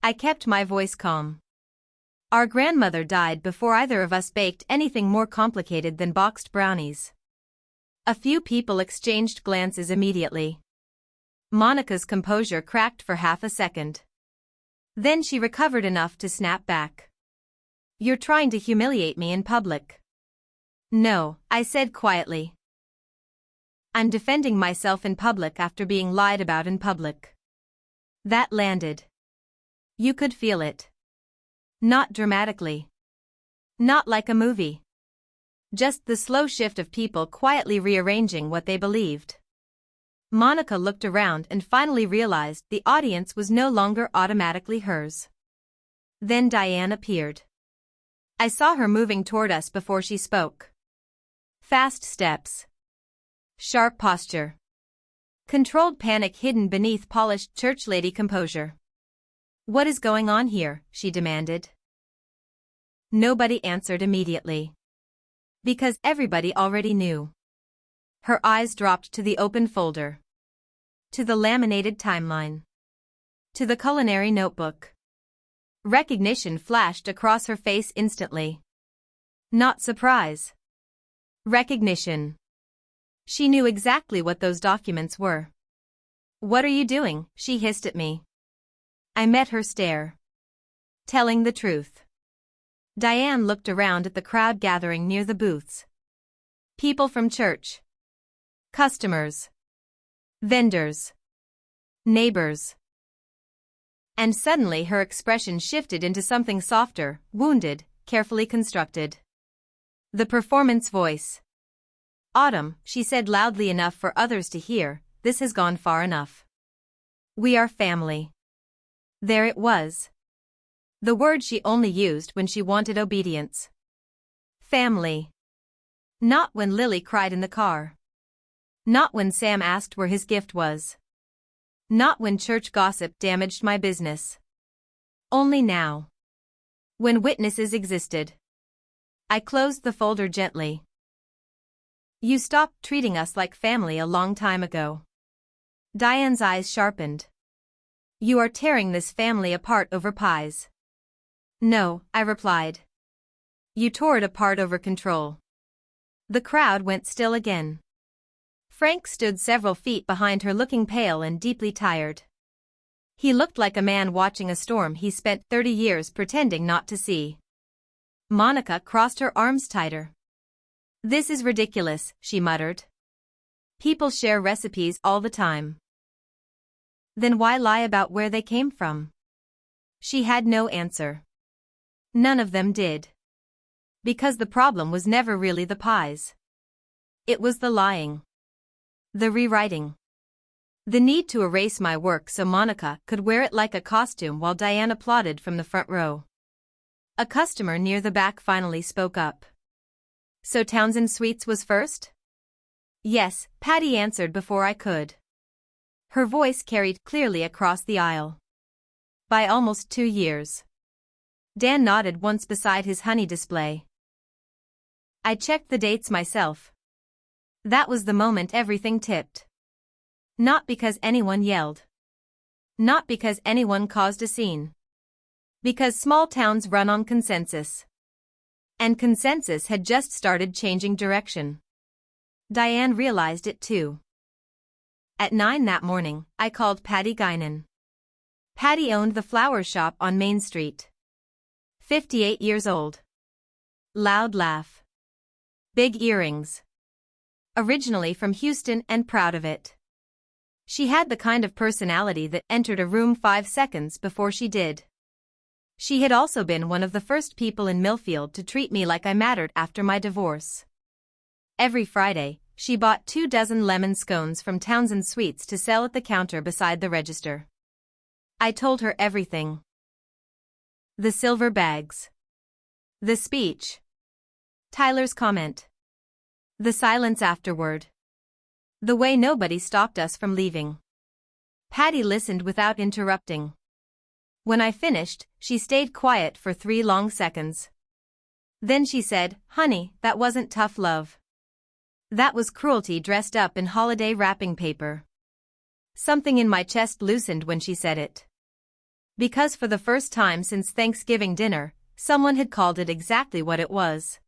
Speaker 1: I kept my voice calm. Our grandmother died before either of us baked anything more complicated than boxed brownies. A few people exchanged glances immediately. Monica's composure cracked for half a second. Then she recovered enough to snap back. You're trying to humiliate me in public. No, I said quietly. I'm defending myself in public after being lied about in public. That landed. You could feel it. Not dramatically. Not like a movie. Just the slow shift of people quietly rearranging what they believed. Monica looked around and finally realized the audience was no longer automatically hers. Then Diane appeared. I saw her moving toward us before she spoke. Fast steps. Sharp posture. Controlled panic hidden beneath polished church lady composure. What is going on here? She demanded. Nobody answered immediately. Because everybody already knew. Her eyes dropped to the open folder. To the laminated timeline. To the culinary notebook. Recognition flashed across her face instantly. Not surprise. Recognition. She knew exactly what those documents were. What are you doing? She hissed at me. I met her stare. Telling the truth. Diane looked around at the crowd gathering near the booths. People from church. Customers. Vendors. Neighbors. And suddenly her expression shifted into something softer, wounded, carefully constructed. The performance voice. Autumn, she said loudly enough for others to hear, this has gone far enough. We are family. There it was. The word she only used when she wanted obedience. Family. Not when Lily cried in the car. Not when Sam asked where his gift was. Not when church gossip damaged my business. Only now. When witnesses existed. I closed the folder gently. You stopped treating us like family a long time ago. Diane's eyes sharpened. You are tearing this family apart over pies. No, I replied. You tore it apart over control. The crowd went still again. Frank stood several feet behind her looking pale and deeply tired. He looked like a man watching a storm he spent 30 years pretending not to see. Monica crossed her arms tighter. This is ridiculous, she muttered. People share recipes all the time. Then why lie about where they came from? She had no answer. None of them did. Because the problem was never really the pies. It was the lying. The rewriting. The need to erase my work so Monica could wear it like a costume while Diane applauded from the front row. A customer near the back finally spoke up. So Townsend Sweets was first? Yes, Patty answered before I could. Her voice carried clearly across the aisle. By almost 2 years. Dan nodded once beside his honey display. I checked the dates myself. That was the moment everything tipped. Not because anyone yelled. Not because anyone caused a scene. Because small towns run on consensus. And consensus had just started changing direction. Diane realized it too. At 9 that morning, I called Patty Guinan. Patty owned the flower shop on Main Street. 58 years old. Loud laugh. Big earrings. Originally from Houston and proud of it. She had the kind of personality that entered a room 5 seconds before she did. She had also been one of the first people in Millfield to treat me like I mattered after my divorce. Every Friday, she bought 24 lemon scones from Townsend Sweets to sell at the counter beside the register. I told her everything. The silver bags. The speech. Tyler's comment. The silence afterward. The way nobody stopped us from leaving. Patty listened without interrupting. When I finished, she stayed quiet for 3 long seconds. Then she said, "Honey, that wasn't tough love. That was cruelty dressed up in holiday wrapping paper." Something in my chest loosened when she said it. Because for the first time since Thanksgiving dinner, someone had called it exactly what it was.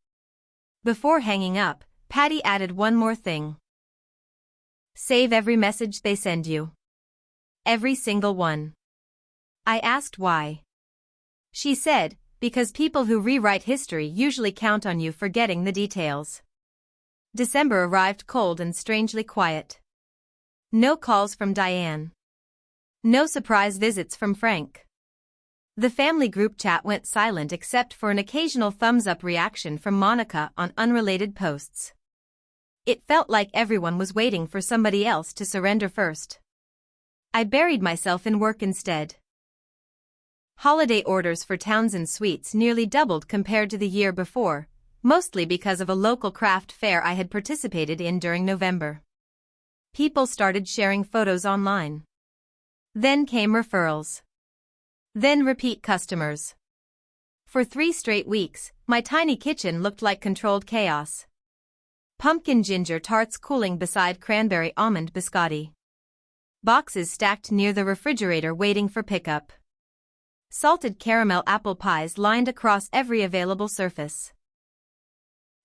Speaker 1: Before hanging up, Patty added one more thing. Save every message they send you. Every single one. I asked why. She said, because people who rewrite history usually count on you forgetting the details. December arrived cold and strangely quiet. No calls from Diane. No surprise visits from Frank. The family group chat went silent except for an occasional thumbs-up reaction from Monica on unrelated posts. It felt like everyone was waiting for somebody else to surrender first. I buried myself in work instead. Holiday orders for Townsend Sweets nearly doubled compared to the year before, mostly because of a local craft fair I had participated in during November. People started sharing photos online. Then came referrals. Then repeat customers. For 3 straight weeks, my tiny kitchen looked like controlled chaos. Pumpkin ginger tarts cooling beside cranberry almond biscotti. Boxes stacked near the refrigerator waiting for pickup. Salted caramel apple pies lined across every available surface.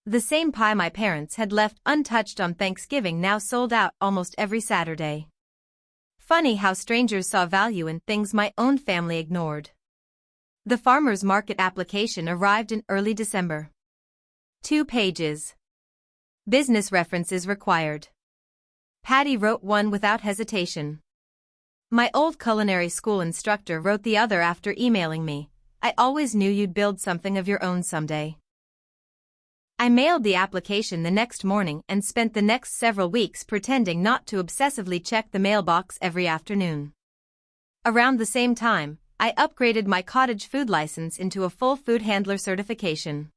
Speaker 1: The same pie my parents had left untouched on Thanksgiving now sold out almost every Saturday. Funny how strangers saw value in things my own family ignored. The farmer's market application arrived in early December. 2 pages. Business references required. Patty wrote one without hesitation. My old culinary school instructor wrote the other after emailing me. "I always knew you'd build something of your own someday." I mailed the application the next morning and spent the next several weeks pretending not to obsessively check the mailbox every afternoon. Around the same time, I upgraded my cottage food license into a full food handler certification.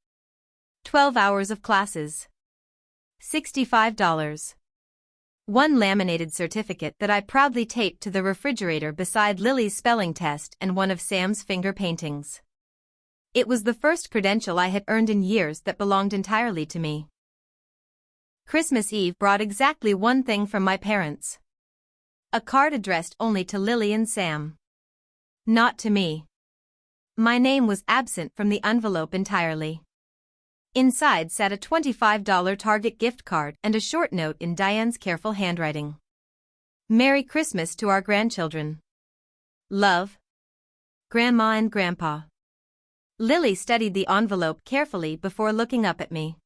Speaker 1: 12 hours of classes. $65. One laminated certificate that I proudly taped to the refrigerator beside Lily's spelling test and one of Sam's finger paintings. It was the first credential I had earned in years that belonged entirely to me. Christmas Eve brought exactly one thing from my parents. A card addressed only to Lily and Sam. Not to me. My name was absent from the envelope entirely. Inside sat a $25 Target gift card and a short note in Diane's careful handwriting. "Merry Christmas to our grandchildren. Love. Grandma and Grandpa." Lily studied the envelope carefully before looking up at me.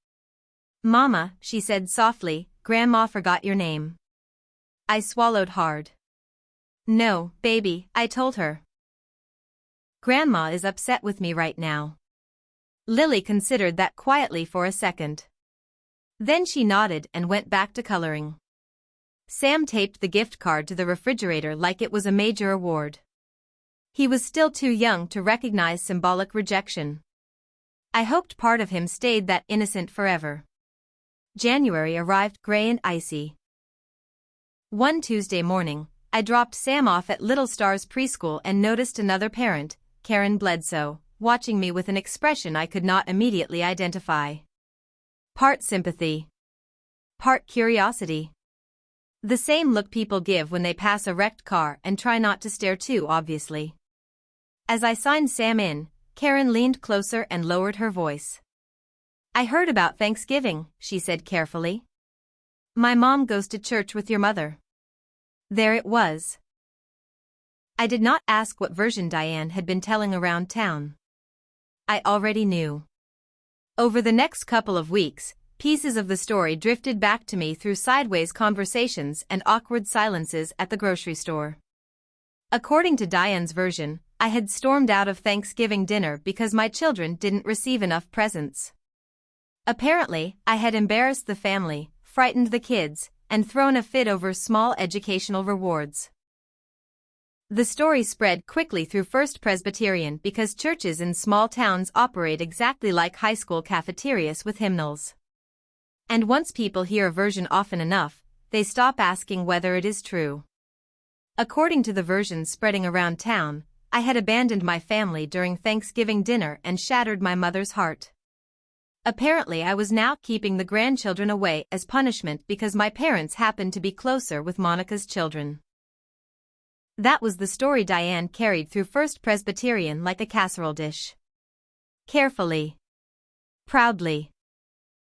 Speaker 1: "Mama," she said softly, "Grandma forgot your name." I swallowed hard. "No, baby," I told her. "Grandma is upset with me right now." Lily considered that quietly for a second. Then she nodded and went back to coloring. Sam taped the gift card to the refrigerator like it was a major award. He was still too young to recognize symbolic rejection. I hoped part of him stayed that innocent forever. January arrived gray and icy. One Tuesday morning, I dropped Sam off at Little Stars preschool and noticed another parent, Karen Bledsoe, watching me with an expression I could not immediately identify. Part sympathy. Part curiosity. The same look people give when they pass a wrecked car and try not to stare too obviously. As I signed Sam in, Karen leaned closer and lowered her voice. "I heard about Thanksgiving," she said carefully. "My mom goes to church with your mother." There it was. I did not ask what version Diane had been telling around town. I already knew. Over the next couple of weeks, pieces of the story drifted back to me through sideways conversations and awkward silences at the grocery store. According to Diane's version, I had stormed out of Thanksgiving dinner because my children didn't receive enough presents. Apparently, I had embarrassed the family, frightened the kids, and thrown a fit over small educational rewards. The story spread quickly through First Presbyterian because churches in small towns operate exactly like high school cafeterias with hymnals. And once people hear a version often enough, they stop asking whether it is true. According to the version spreading around town, I had abandoned my family during Thanksgiving dinner and shattered my mother's heart. Apparently I was now keeping the grandchildren away as punishment because my parents happened to be closer with Monica's children. That was the story Diane carried through First Presbyterian like a casserole dish. Carefully. Proudly.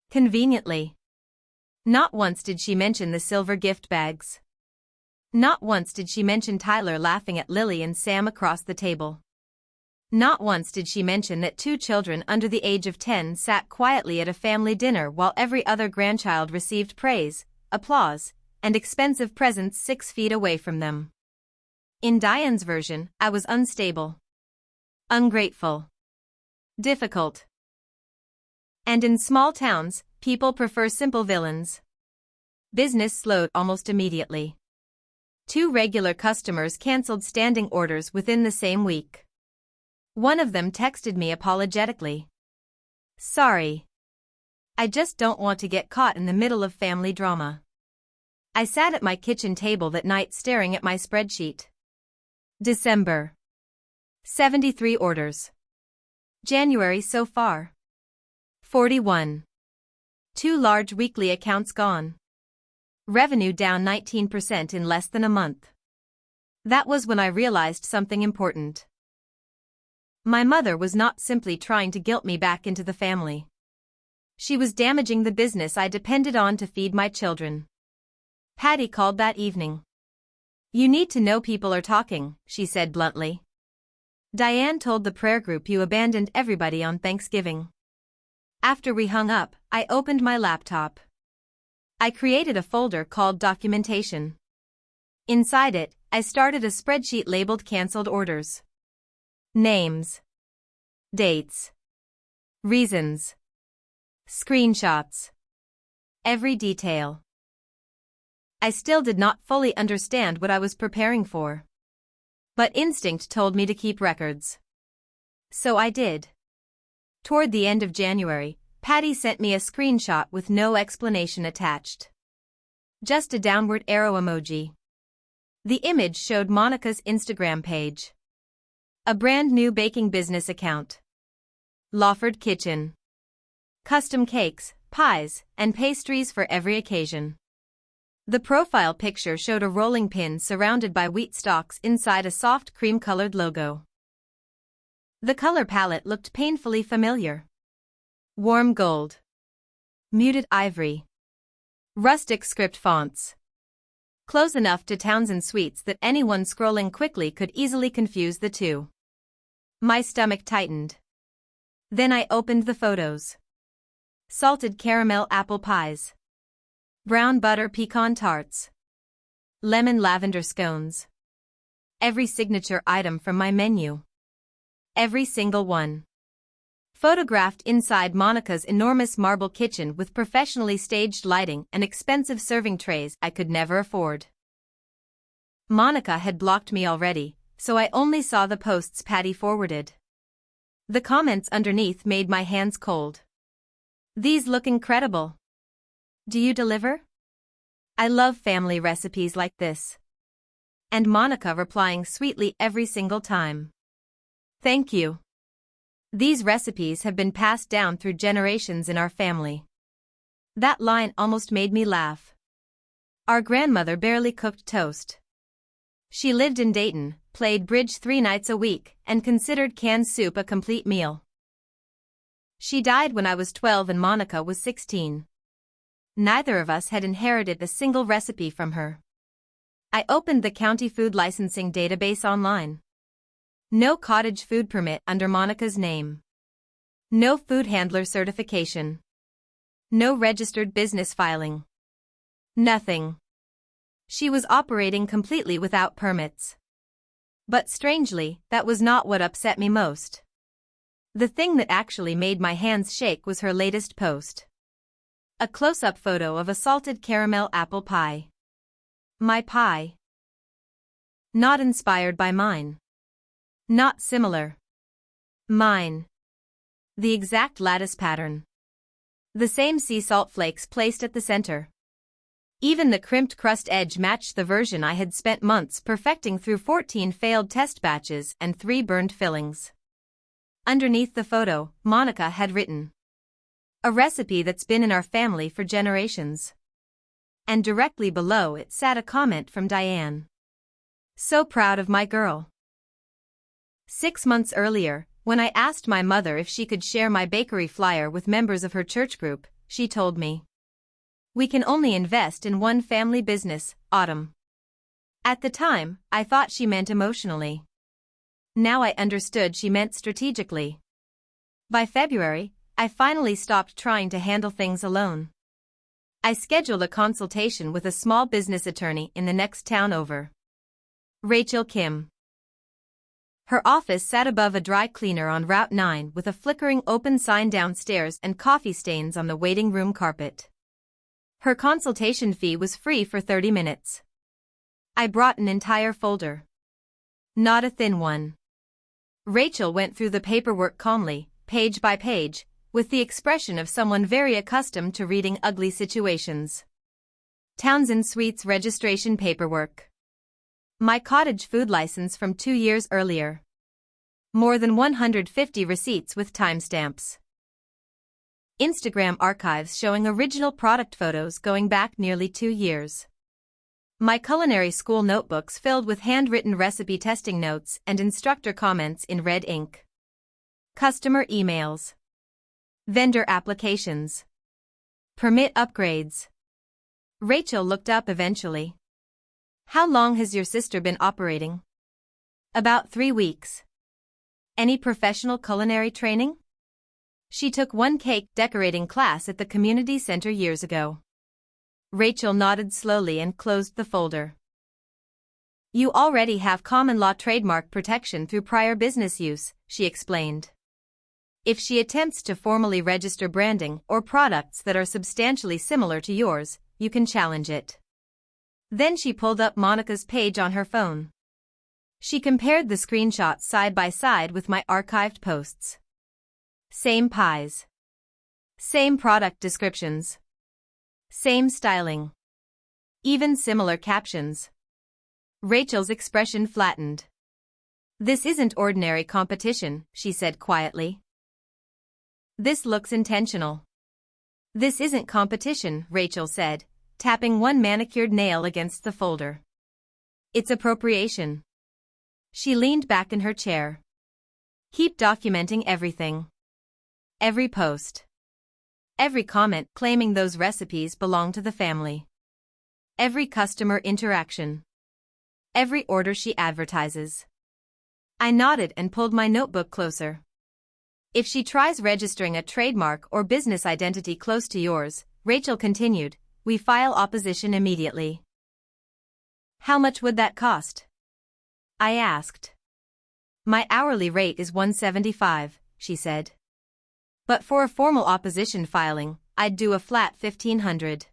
Speaker 1: Conveniently. Not once did she mention the silver gift bags. Not once did she mention Tyler laughing at Lily and Sam across the table. Not once did she mention that 2 children under the age of 10 sat quietly at a family dinner while every other grandchild received praise, applause, and expensive presents 6 feet away from them. In Diane's version, I was unstable, ungrateful, difficult. And in small towns, people prefer simple villains. Business slowed almost immediately. 2 regular customers canceled standing orders within the same week. One of them texted me apologetically. "Sorry. I just don't want to get caught in the middle of family drama." I sat at my kitchen table that night staring at my spreadsheet. December. 73 orders. January so far. 41. 2 large weekly accounts gone. Revenue down 19% in less than a month. That was when I realized something important. My mother was not simply trying to guilt me back into the family. She was damaging the business I depended on to feed my children. Patty called that evening. "You need to know people are talking," she said bluntly. "Diane told the prayer group you abandoned everybody on Thanksgiving." After we hung up, I opened my laptop. I created a folder called Documentation. Inside it, I started a spreadsheet labeled Cancelled Orders. Names. Dates. Reasons. Screenshots. Every detail. I still did not fully understand what I was preparing for. But instinct told me to keep records. So I did. Toward the end of January, Patty sent me a screenshot with no explanation attached. Just a downward arrow emoji. The image showed Monica's Instagram page. A brand new baking business account. Lawford Kitchen. Custom cakes, pies, and pastries for every occasion. The profile picture showed a rolling pin surrounded by wheat stalks inside a soft cream-colored logo. The color palette looked painfully familiar. Warm gold. Muted ivory. Rustic script fonts. Close enough to Townsend Sweets that anyone scrolling quickly could easily confuse the two. My stomach tightened. Then I opened the photos. Salted caramel apple pies. Brown butter pecan tarts. Lemon lavender scones. Every signature item from my menu. Every single one. Photographed inside Monica's enormous marble kitchen with professionally staged lighting and expensive serving trays I could never afford. Monica had blocked me already, so I only saw the posts Patty forwarded. The comments underneath made my hands cold. "These look incredible. Do you deliver? I love family recipes like this." And Monica replying sweetly every single time. "Thank you. These recipes have been passed down through generations in our family." That line almost made me laugh. Our grandmother barely cooked toast. She lived in Dayton, played bridge 3 nights a week, and considered canned soup a complete meal. She died when I was 12 and Monica was 16. Neither of us had inherited a single recipe from her. I opened the county food licensing database online. No cottage food permit under Monica's name. No food handler certification. No registered business filing. Nothing. She was operating completely without permits. But strangely, that was not what upset me most. The thing that actually made my hands shake was her latest post. A close-up photo of a salted caramel apple pie. My pie. Not inspired by mine. Not similar. Mine. The exact lattice pattern. The same sea salt flakes placed at the center. Even the crimped crust edge matched the version I had spent months perfecting through 14 failed test batches and 3 burned fillings. Underneath the photo, Monica had written, "A recipe that's been in our family for generations." And directly below it sat a comment from Diane. "So proud of my girl." 6 months earlier, when I asked my mother if she could share my bakery flyer with members of her church group, she told me, "We can only invest in one family business, Autumn." At the time, I thought she meant emotionally. Now I understood she meant strategically. By February, I finally stopped trying to handle things alone. I scheduled a consultation with a small business attorney in the next town over. Rachel Kim. Her office sat above a dry cleaner on Route 9 with a flickering open sign downstairs and coffee stains on the waiting room carpet. Her consultation fee was free for 30 minutes. I brought an entire folder. Not a thin one. Rachel went through the paperwork calmly, page by page, with the expression of someone very accustomed to reading ugly situations. Townsend Suites registration paperwork. My cottage food license from 2 years earlier. More than 150 receipts with timestamps. Instagram archives showing original product photos going back nearly 2 years. My culinary school notebooks filled with handwritten recipe testing notes and instructor comments in red ink. Customer emails. Vendor applications. Permit upgrades. Rachel looked up eventually. "How long has your sister been operating?" "About 3 weeks." "Any professional culinary training?" "She took one cake decorating class at the community center years ago." Rachel nodded slowly and closed the folder. "You already have common law trademark protection through prior business use," she explained. "If she attempts to formally register branding or products that are substantially similar to yours, you can challenge it." Then she pulled up Monica's page on her phone. She compared the screenshots side by side with my archived posts. Same pies. Same product descriptions. Same styling. Even similar captions. Rachel's expression flattened. "This isn't ordinary competition," she said quietly. "This looks intentional." "This isn't competition," Rachel said, tapping one manicured nail against the folder. "It's appropriation." She leaned back in her chair. "Keep documenting everything. Every post. Every comment claiming those recipes belong to the family. Every customer interaction. Every order she advertises." I nodded and pulled my notebook closer. "If she tries registering a trademark or business identity close to yours," Rachel continued, "we file opposition immediately." "How much would that cost?" I asked. "My hourly rate is $175, she said. "But for a formal opposition filing, I'd do a flat $1,500.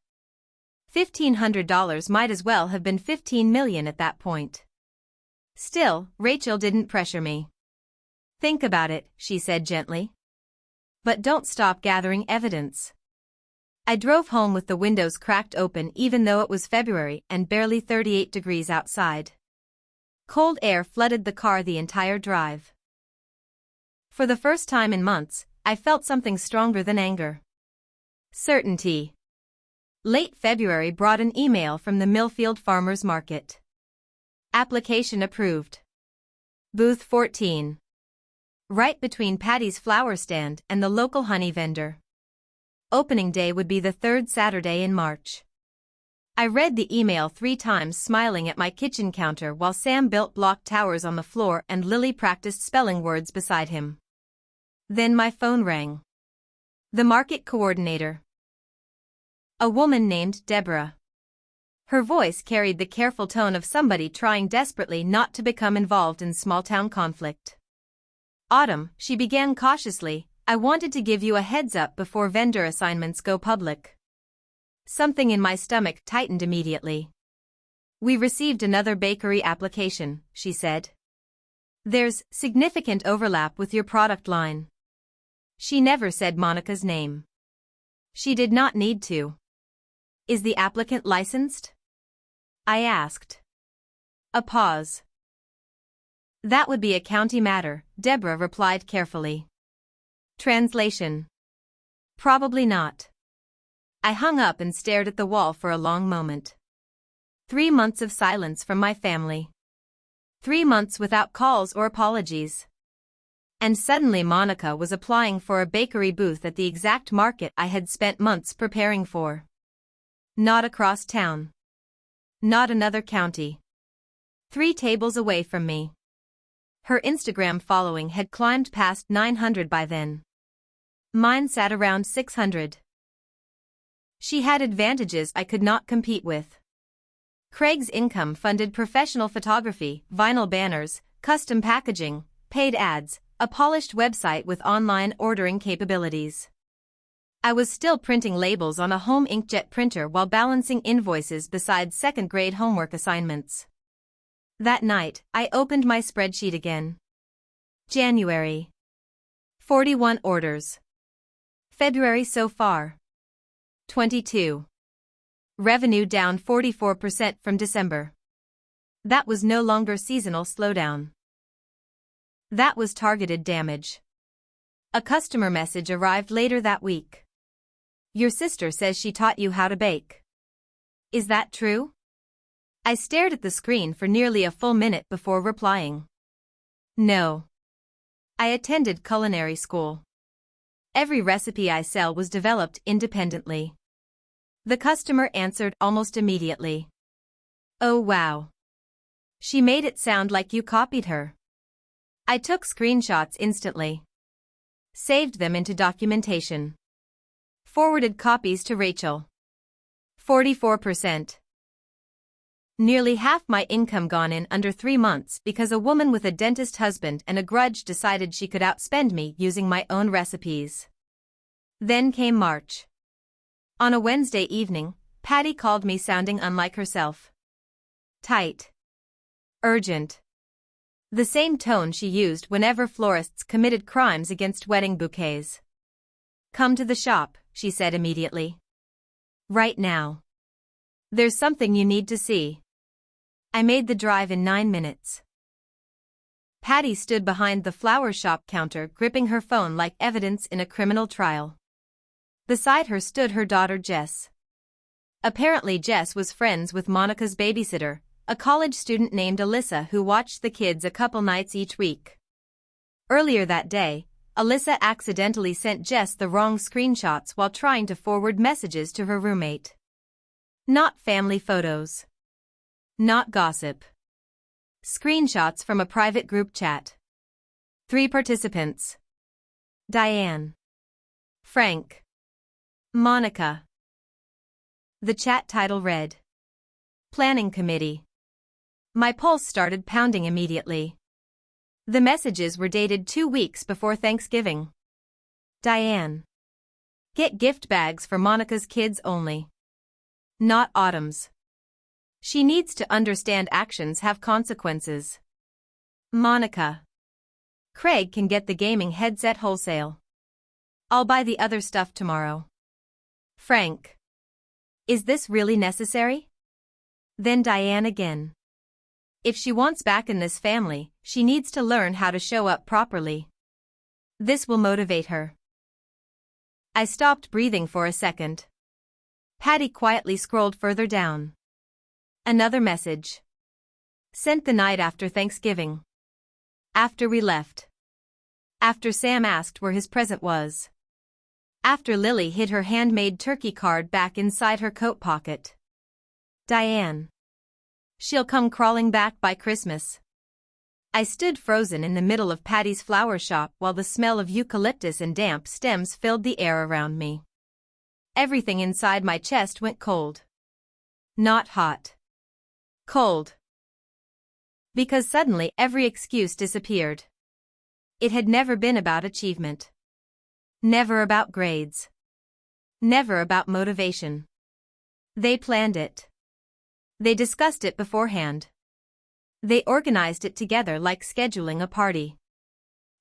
Speaker 1: $1,500 might as well have been $15 million at that point." Still, Rachel didn't pressure me. "Think about it," she said gently. "But don't stop gathering evidence." I drove home with the windows cracked open even though it was February and barely 38 degrees outside. Cold air flooded the car the entire drive. For the first time in months, I felt something stronger than anger. Certainty. Late February brought an email from the Millfield Farmers Market. Application approved. Booth 14. Right between Patty's flower stand and the local honey vendor. Opening day would be the 3rd Saturday in March. I read the email 3 times smiling at my kitchen counter while Sam built block towers on the floor and Lily practiced spelling words beside him. Then my phone rang. The market coordinator. A woman named Deborah. Her voice carried the careful tone of somebody trying desperately not to become involved in small-town conflict. Autumn, she began cautiously, I wanted to give you a heads up before vendor assignments go public. Something in my stomach tightened immediately. We received another bakery application, she said. There's significant overlap with your product line. She never said Monica's name. She did not need to. Is the applicant licensed? I asked. A pause. That would be a county matter, Deborah replied carefully. Translation. Probably not. I hung up and stared at the wall for a long moment. 3 months of silence from my family. 3 months without calls or apologies. And suddenly Monica was applying for a bakery booth at the exact market I had spent months preparing for. Not across town. Not another county. 3 tables away from me. Her Instagram following had climbed past 900 by then. Mine sat around 600. She had advantages I could not compete with. Craig's income funded professional photography, vinyl banners, custom packaging, paid ads, a polished website with online ordering capabilities. I was still printing labels on a home inkjet printer while balancing invoices beside second-grade homework assignments. That night, I opened my spreadsheet again. January. 41 orders. February so far. 22. Revenue down 44% from December. That was no longer seasonal slowdown. That was targeted damage. A customer message arrived later that week. Your sister says she taught you how to bake. Is that true? I stared at the screen for nearly a full minute before replying. No. I attended culinary school. Every recipe I sell was developed independently. The customer answered almost immediately. Oh wow. She made it sound like you copied her. I took screenshots instantly. Saved them into documentation. Forwarded copies to Rachel. 44%. Nearly half my income gone in under 3 months because a woman with a dentist husband and a grudge decided she could outspend me using my own recipes. Then came March. On a Wednesday evening, Patty called me sounding unlike herself. Tight. Urgent. The same tone she used whenever florists committed crimes against wedding bouquets. Come to the shop, she said immediately. Right now. There's something you need to see. I made the drive in 9 minutes. Patty stood behind the flower shop counter gripping her phone like evidence in a criminal trial. Beside her stood her daughter Jess. Apparently Jess was friends with Monica's babysitter, a college student named Alyssa who watched the kids a couple nights each week. Earlier that day, Alyssa accidentally sent Jess the wrong screenshots while trying to forward messages to her roommate. Not family photos. Not gossip. Screenshots from a private group chat. 3 participants. Diane. Frank. Monica. The chat title read, Planning Committee. My pulse started pounding immediately. The messages were dated 2 weeks before Thanksgiving. Diane. Get gift bags for Monica's kids only. Not Autumn's. She needs to understand actions have consequences. Monica. Craig can get the gaming headset wholesale. I'll buy the other stuff tomorrow. Frank. Is this really necessary? Then Diane again. If she wants back in this family, she needs to learn how to show up properly. This will motivate her. I stopped breathing for a second. Patty quietly scrolled further down. Another message. Sent the night after Thanksgiving. After we left. After Sam asked where his present was. After Lily hid her handmade turkey card back inside her coat pocket. Diane. She'll come crawling back by Christmas. I stood frozen in the middle of Patty's flower shop while the smell of eucalyptus and damp stems filled the air around me. Everything inside my chest went cold. Not hot. Cold. Because suddenly every excuse disappeared. It had never been about achievement. Never about grades. Never about motivation. They planned it. They discussed it beforehand. They organized it together like scheduling a party.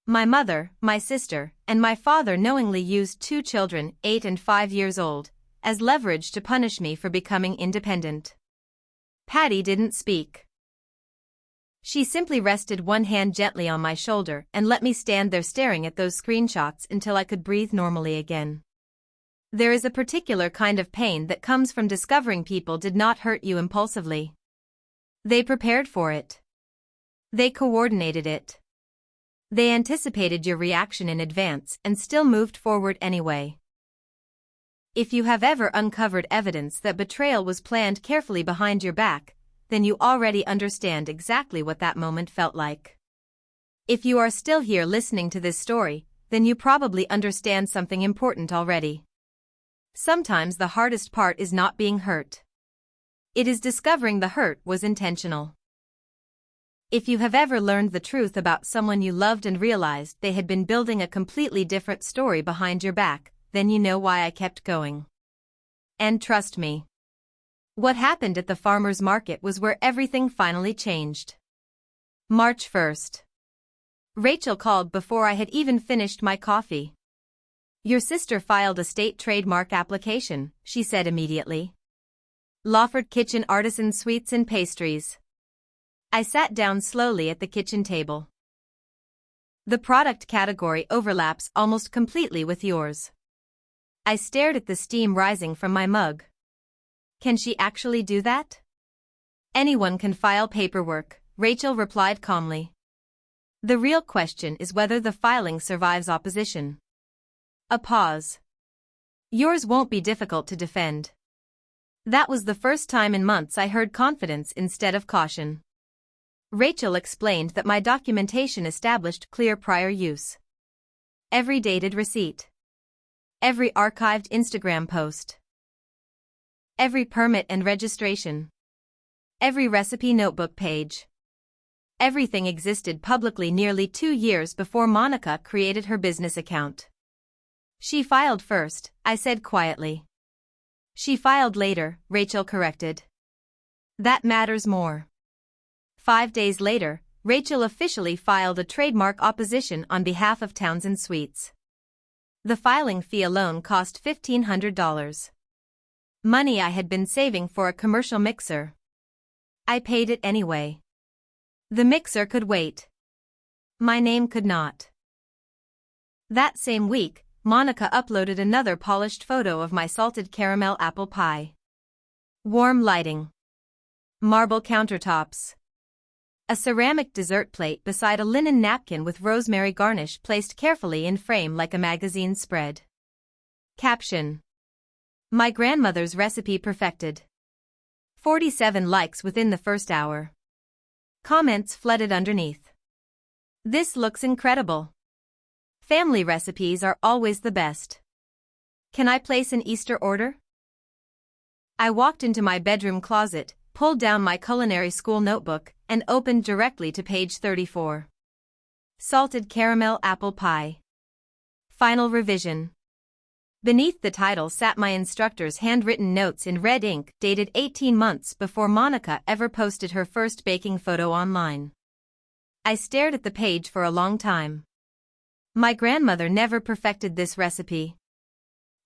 Speaker 1: My mother, my sister, and my father knowingly used 2 children, 8 and 5 years old, as leverage to punish me for becoming independent. Patty didn't speak. She simply rested one hand gently on my shoulder and let me stand there staring at those screenshots until I could breathe normally again. There is a particular kind of pain that comes from discovering people did not hurt you impulsively. They prepared for it. They coordinated it. They anticipated your reaction in advance and still moved forward anyway. If you have ever uncovered evidence that betrayal was planned carefully behind your back, then you already understand exactly what that moment felt like. If you are still here listening to this story, then you probably understand something important already. Sometimes the hardest part is not being hurt. It is discovering the hurt was intentional. If you have ever learned the truth about someone you loved and realized they had been building a completely different story behind your back, then you know why I kept going. And trust me. What happened at the farmer's market was where everything finally changed. March 1st. Rachel called before I had even finished my coffee. Your sister filed a state trademark application, she said immediately. Lawford Kitchen Artisan Sweets and Pastries. I sat down slowly at the kitchen table. The product category overlaps almost completely with yours. I stared at the steam rising from my mug. Can she actually do that? Anyone can file paperwork, Rachel replied calmly. The real question is whether the filing survives opposition. A pause. Yours won't be difficult to defend. That was the first time in months I heard confidence instead of caution. Rachel explained that my documentation established clear prior use. Every dated receipt. Every archived Instagram post. Every permit and registration. Every recipe notebook page. Everything existed publicly nearly 2 years before Monica created her business account. She filed first, I said quietly. She filed later, Rachel corrected. That matters more. 5 days later, Rachel officially filed a trademark opposition on behalf of Townsend Sweets. The filing fee alone cost $1,500. Money I had been saving for a commercial mixer. I paid it anyway. The mixer could wait. My name could not. That same week, Monica uploaded another polished photo of my salted caramel apple pie. Warm lighting. Marble countertops. A ceramic dessert plate beside a linen napkin with rosemary garnish placed carefully in frame like a magazine spread. Caption. My grandmother's recipe perfected. 47 likes within the first hour. Comments flooded underneath. This looks incredible. Family recipes are always the best. Can I place an Easter order? I walked into my bedroom closet, pulled down my culinary school notebook, and opened directly to page 34. Salted caramel apple pie. Final revision. Beneath the title sat my instructor's handwritten notes in red ink dated 18 months before Monica ever posted her first baking photo online. I stared at the page for a long time. My grandmother never perfected this recipe.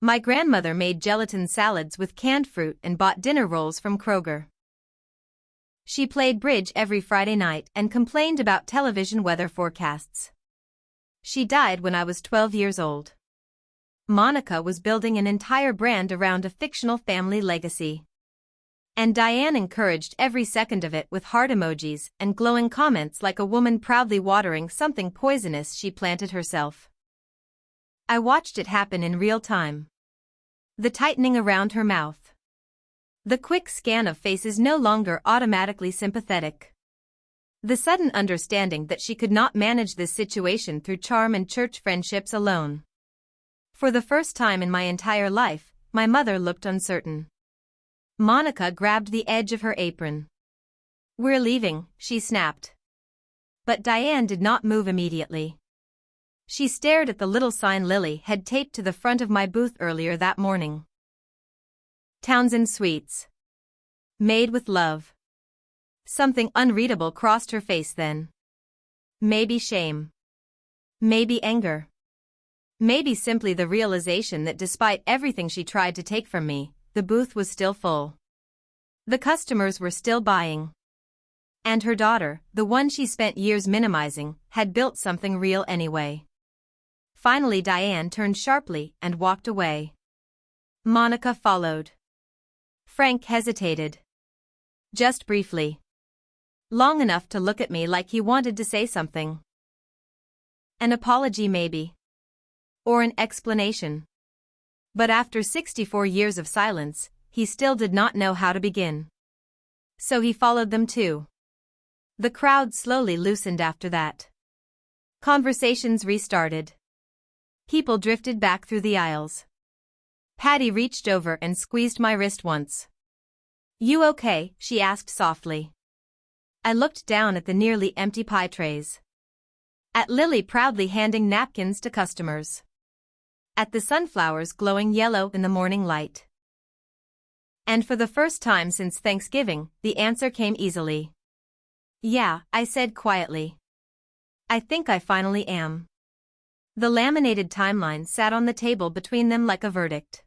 Speaker 1: My grandmother made gelatin salads with canned fruit and bought dinner rolls from Kroger. She played bridge every Friday night and complained about television weather forecasts. She died when I was 12 years old. Monica was building an entire brand around a fictional family legacy. And Diane encouraged every second of it with heart emojis and glowing comments like a woman proudly watering something poisonous she planted herself. I watched it happen in real time. The tightening around her mouth. The quick scan of faces no longer automatically sympathetic. The sudden understanding that she could not manage this situation through charm and church friendships alone. For the first time in my entire life, my mother looked uncertain. Monica grabbed the edge of her apron. "We're leaving," she snapped. But Diane did not move immediately. She stared at the little sign Lily had taped to the front of my booth earlier that morning. Townsend Sweets. Made with love. Something unreadable crossed her face then. Maybe shame. Maybe anger. Maybe simply the realization that despite everything she tried to take from me, the booth was still full. The customers were still buying. And her daughter, the one she spent years minimizing, had built something real anyway. Finally Diane turned sharply and walked away. Monica followed. Frank hesitated. Just briefly. Long enough to look at me like he wanted to say something. An apology maybe. Or an explanation. But after 64 years of silence, he still did not know how to begin. So he followed them too. The crowd slowly loosened after that. Conversations restarted. People drifted back through the aisles. Patty reached over and squeezed my wrist once. "You okay?" she asked softly. I looked down at the nearly empty pie trays. At Lily proudly handing napkins to customers. At the sunflowers glowing yellow in the morning light. And for the first time since Thanksgiving, the answer came easily. "Yeah," I said quietly. "I think I finally am." The laminated timeline sat on the table between them like a verdict.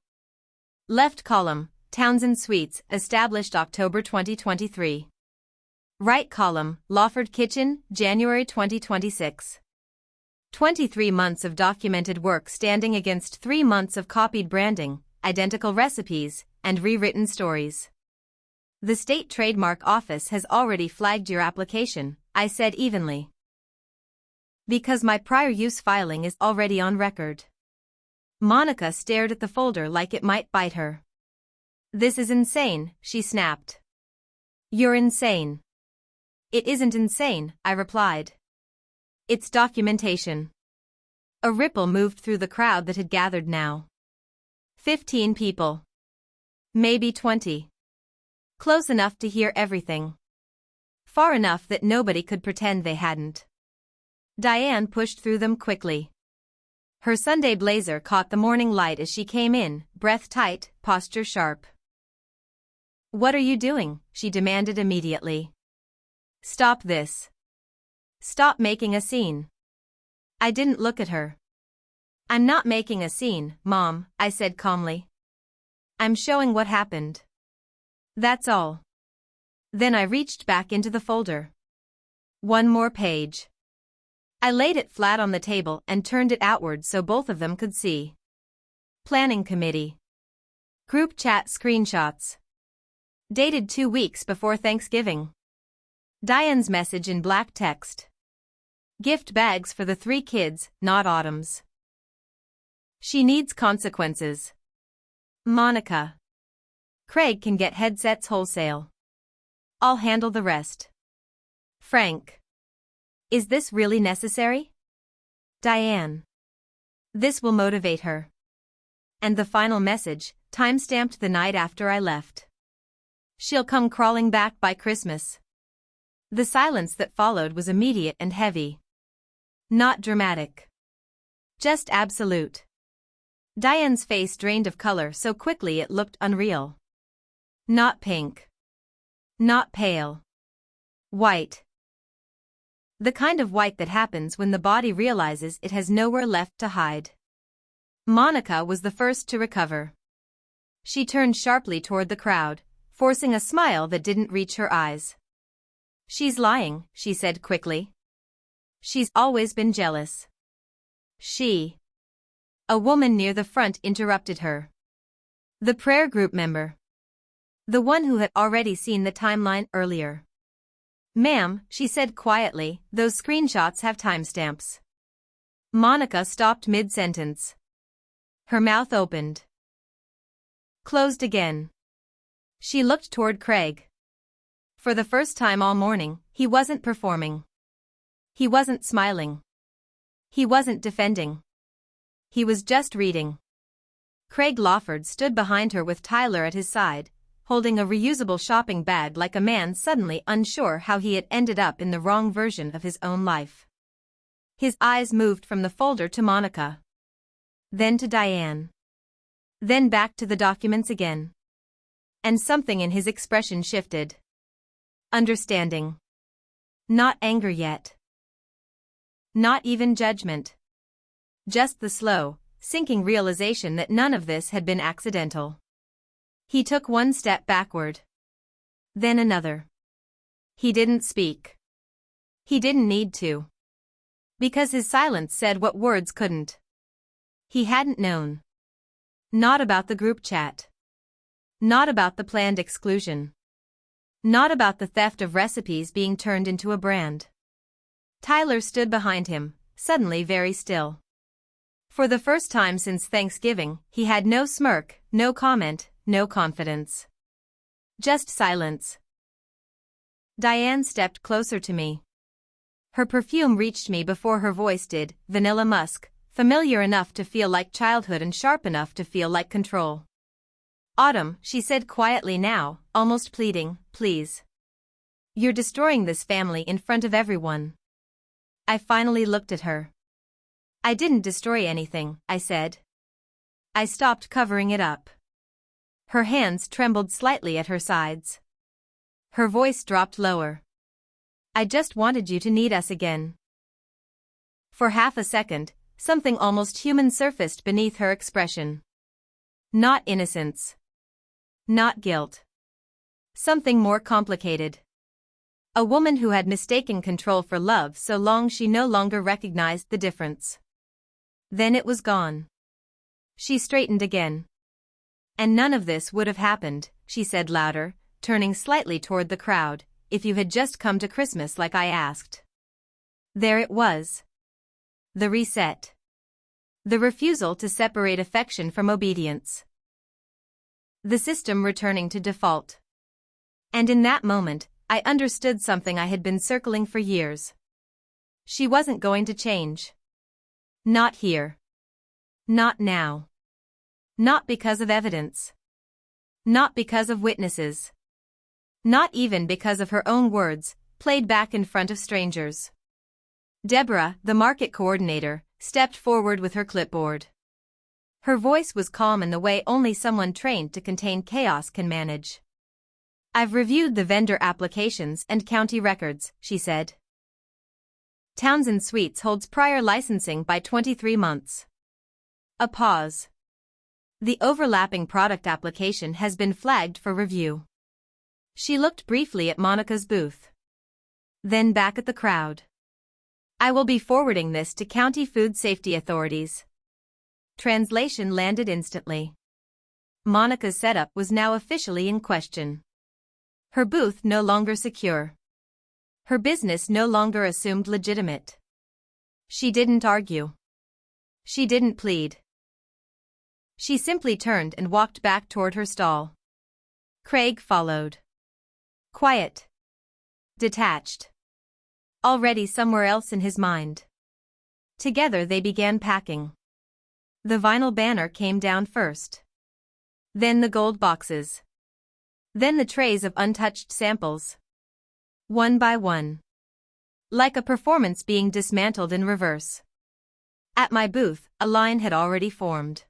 Speaker 1: Left column, Townsend Sweets, established October 2023. Right column, Lawford Kitchen, January 2026. 23 months of documented work standing against 3 months of copied branding, identical recipes, and rewritten stories. "The State Trademark Office has already flagged your application," I said evenly. "Because my prior use filing is already on record." Monica stared at the folder like it might bite her. "This is insane," she snapped. "You're insane." "It isn't insane," I replied. "It's documentation." A ripple moved through the crowd that had gathered now. 15 people. Maybe 20. Close enough to hear everything. Far enough that nobody could pretend they hadn't. Diane pushed through them quickly. Her Sunday blazer caught the morning light as she came in, breath tight, posture sharp. "What are you doing?" she demanded immediately. "Stop this. Stop making a scene." I didn't look at her. "I'm not making a scene, Mom," I said calmly. "I'm showing what happened. That's all." Then I reached back into the folder. One more page. I laid it flat on the table and turned it outward so both of them could see. Planning Committee. Group chat screenshots. Dated 2 weeks before Thanksgiving. Diane's message in black text. Gift bags for the 3 kids, not Autumn's. She needs consequences. Monica. Craig can get headsets wholesale. I'll handle the rest. Frank. Is this really necessary? Diane. This will motivate her. And the final message, time-stamped the night after I left. She'll come crawling back by Christmas. The silence that followed was immediate and heavy. Not dramatic. Just absolute. Diane's face drained of color so quickly it looked unreal. Not pink. Not pale. White. The kind of white that happens when the body realizes it has nowhere left to hide. Monica was the first to recover. She turned sharply toward the crowd, forcing a smile that didn't reach her eyes. "She's lying," she said quickly. "She's always been jealous." "She." A woman near the front interrupted her. The prayer group member. The one who had already seen the timeline earlier. "Ma'am," she said quietly, "those screenshots have timestamps." Monica stopped mid-sentence. Her mouth opened. Closed again. She looked toward Craig. For the first time all morning, he wasn't performing. He wasn't smiling. He wasn't defending. He was just reading. Craig Lawford stood behind her with Tyler at his side, holding a reusable shopping bag like a man suddenly unsure how he had ended up in the wrong version of his own life. His eyes moved from the folder to Monica. Then to Diane. Then back to the documents again. And something in his expression shifted. Understanding. Not anger yet. Not even judgment. Just the slow, sinking realization that none of this had been accidental. He took one step backward. Then another. He didn't speak. He didn't need to. Because his silence said what words couldn't. He hadn't known. Not about the group chat. Not about the planned exclusion. Not about the theft of recipes being turned into a brand. Tyler stood behind him, suddenly very still. For the first time since Thanksgiving, he had no smirk, no comment, no confidence. Just silence. Diane stepped closer to me. Her perfume reached me before her voice did, vanilla musk, familiar enough to feel like childhood and sharp enough to feel like control. Autumn, she said quietly now, almost pleading, please. You're destroying this family in front of everyone. I finally looked at her. I didn't destroy anything, I said. I stopped covering it up. Her hands trembled slightly at her sides. Her voice dropped lower. I just wanted you to need us again. For half a second, something almost human surfaced beneath her expression. Not innocence. Not guilt. Something more complicated. A woman who had mistaken control for love so long she no longer recognized the difference. Then it was gone. She straightened again. And none of this would have happened, she said louder, turning slightly toward the crowd, if you had just come to Christmas like I asked. There it was. The reset. The refusal to separate affection from obedience. The system returning to default. And in that moment, I understood something I had been circling for years. She wasn't going to change. Not here. Not now. Not because of evidence. Not because of witnesses. Not even because of her own words, played back in front of strangers. Deborah, the market coordinator, stepped forward with her clipboard. Her voice was calm in the way only someone trained to contain chaos can manage. I've reviewed the vendor applications and county records, she said. Townsend Sweets holds prior licensing by 23 months. A pause. The overlapping product application has been flagged for review. She looked briefly at Monica's booth. Then back at the crowd. I will be forwarding this to county food safety authorities. Translation landed instantly. Monica's setup was now officially in question. Her booth no longer secure. Her business no longer assumed legitimate. She didn't argue. She didn't plead. She simply turned and walked back toward her stall. Craig followed. Quiet. Detached. Already somewhere else in his mind. Together they began packing. The vinyl banner came down first. Then the gold boxes. Then the trays of untouched samples. One by one. Like a performance being dismantled in reverse. At my booth, a line had already formed.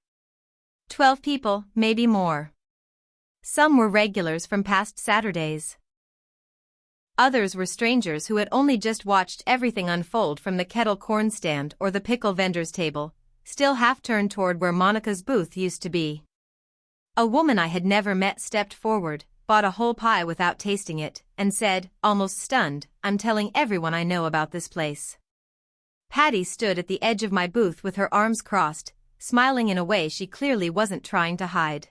Speaker 1: 12 people, maybe more. Some were regulars from past Saturdays. Others were strangers who had only just watched everything unfold from the kettle corn stand or the pickle vendor's table, still half turned toward where Monica's booth used to be. A woman I had never met stepped forward, bought a whole pie without tasting it, and said, almost stunned, I'm telling everyone I know about this place. Patty stood at the edge of my booth with her arms crossed, smiling in a way she clearly wasn't trying to hide.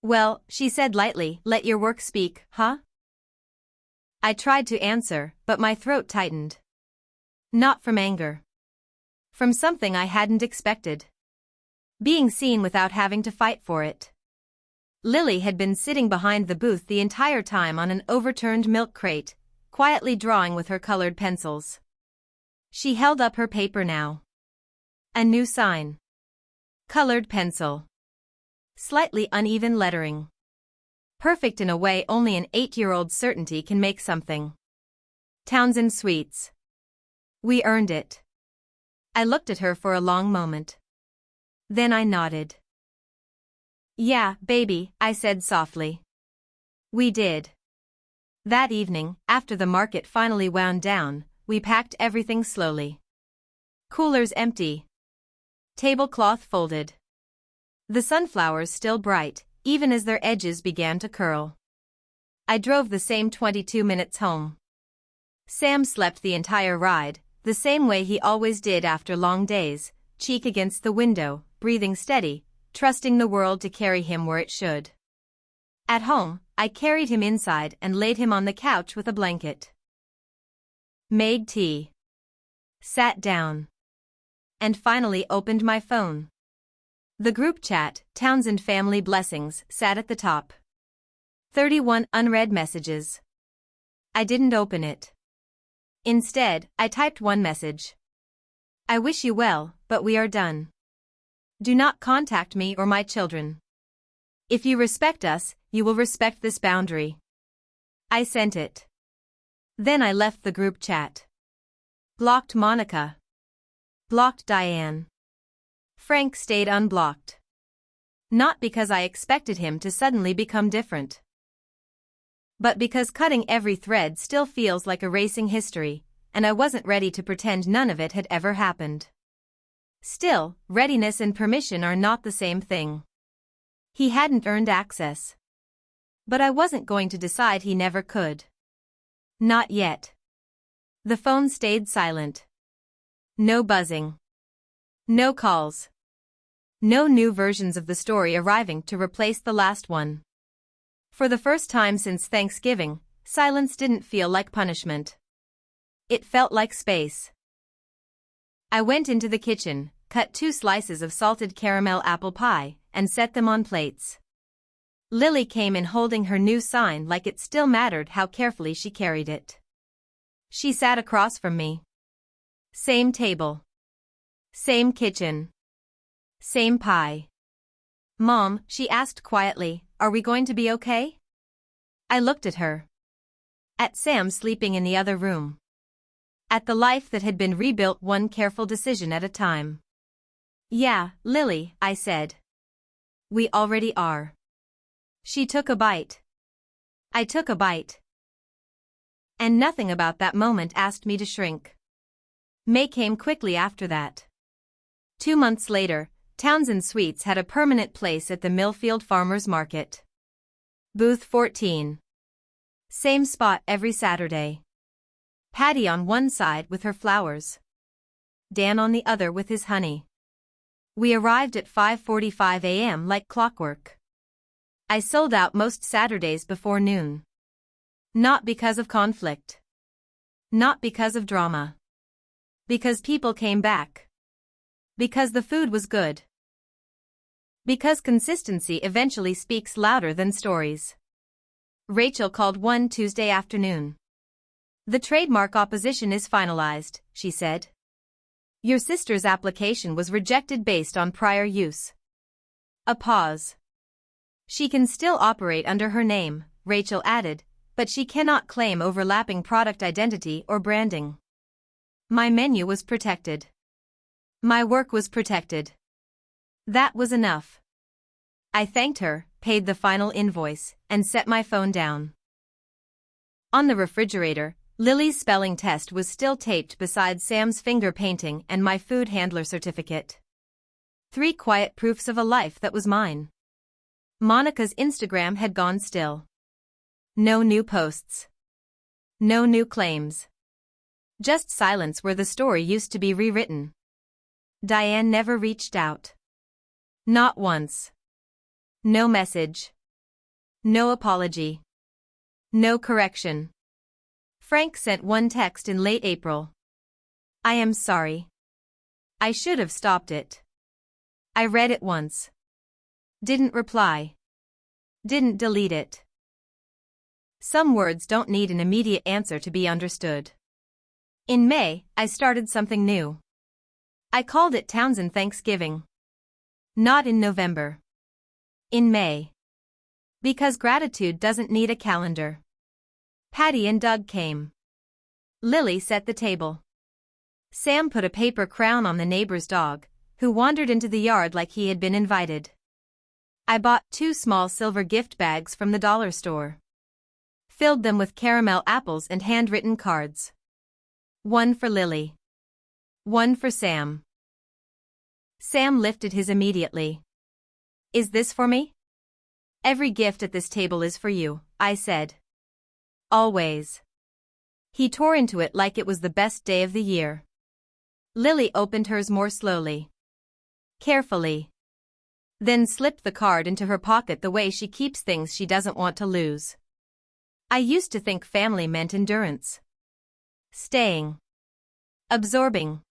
Speaker 1: Well, she said lightly, let your work speak, huh? I tried to answer, but my throat tightened. Not from anger. From something I hadn't expected. Being seen without having to fight for it. Lily had been sitting behind the booth the entire time on an overturned milk crate, quietly drawing with her colored pencils. She held up her paper now. A new sign. Colored pencil. Slightly uneven lettering. Perfect in a way only an 8-year-old's certainty can make something. Townsend Sweets. We earned it. I looked at her for a long moment. Then I nodded. Yeah, baby, I said softly. We did. That evening, after the market finally wound down, we packed everything slowly. Coolers empty. Tablecloth folded. The sunflowers still bright, even as their edges began to curl. I drove the same 22 minutes home. Sam slept the entire ride, the same way he always did after long days, cheek against the window, breathing steady, trusting the world to carry him where it should. At home, I carried him inside and laid him on the couch with a blanket. Made tea. Sat down. And finally opened my phone. The group chat, Townsend Family Blessings, sat at the top. 31 unread messages. I didn't open it. Instead, I typed one message. I wish you well, but we are done. Do not contact me or my children. If you respect us, you will respect this boundary. I sent it. Then I left the group chat. Blocked Monica. Blocked Diane. Frank stayed unblocked. Not because I expected him to suddenly become different, but because cutting every thread still feels like erasing history, and I wasn't ready to pretend none of it had ever happened. Still, readiness and permission are not the same thing. He hadn't earned access. But I wasn't going to decide he never could. Not yet. The phone stayed silent. No buzzing. No calls. No new versions of the story arriving to replace the last one. For the first time since Thanksgiving, silence didn't feel like punishment. It felt like space. I went into the kitchen, cut 2 slices of salted caramel apple pie, and set them on plates. Lily came in holding her new sign like it still mattered how carefully she carried it. She sat across from me. Same table. Same kitchen. Same pie. Mom, she asked quietly, are we going to be okay? I looked at her. At Sam sleeping in the other room. At the life that had been rebuilt one careful decision at a time. Yeah, Lily, I said. We already are. She took a bite. I took a bite. And nothing about that moment asked me to shrink. May came quickly after that. 2 months later, Townsend Sweets had a permanent place at the Millfield Farmers Market. Booth 14. Same spot every Saturday. Patty on one side with her flowers. Dan on the other with his honey. We arrived at 5:45 a.m. like clockwork. I sold out most Saturdays before noon. Not because of conflict. Not because of drama. Because people came back. Because the food was good. Because consistency eventually speaks louder than stories. Rachel called one Tuesday afternoon. The trademark opposition is finalized, she said. Your sister's application was rejected based on prior use. A pause. She can still operate under her name, Rachel added, but she cannot claim overlapping product identity or branding. My menu was protected. My work was protected. That was enough. I thanked her, paid the final invoice, and set my phone down. On the refrigerator, Lily's spelling test was still taped beside Sam's finger painting and my food handler certificate. 3 quiet proofs of a life that was mine. Monica's Instagram had gone still. No new posts. No new claims. Just silence where the story used to be rewritten. Diane never reached out. Not once. No message. No apology. No correction. Frank sent one text in late April. I am sorry. I should have stopped it. I read it once. Didn't reply. Didn't delete it. Some words don't need an immediate answer to be understood. In May, I started something new. I called it Townsend Thanksgiving. Not in November. In May. Because gratitude doesn't need a calendar. Patty and Doug came. Lily set the table. Sam put a paper crown on the neighbor's dog, who wandered into the yard like he had been invited. I bought 2 small silver gift bags from the dollar store. Filled them with caramel apples and handwritten cards. 1 for Lily. 1 for Sam. Sam lifted his immediately. Is this for me? Every gift at this table is for you, I said. Always. He tore into it like it was the best day of the year. Lily opened hers more slowly. Carefully. Then slipped the card into her pocket the way she keeps things she doesn't want to lose. I used to think family meant endurance. Staying. Absorbing.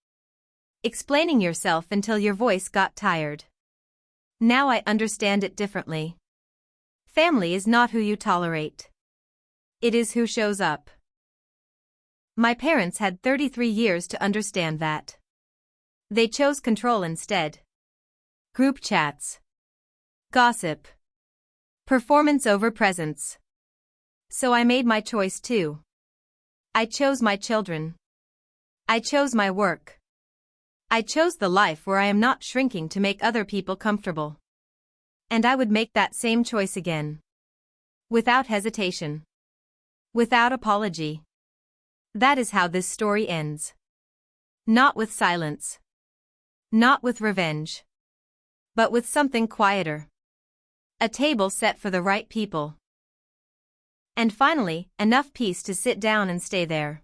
Speaker 1: Explaining yourself until your voice got tired. Now I understand it differently. Family is not who you tolerate. It is who shows up. My parents had 33 years to understand that. They chose control instead. Group chats. Gossip. Performance over presence. So I made my choice too. I chose my children. I chose my work. I chose the life where I am not shrinking to make other people comfortable. And I would make that same choice again. Without hesitation. Without apology. That is how this story ends. Not with silence. Not with revenge. But with something quieter. A table set for the right people. And finally, enough peace to sit down and stay there.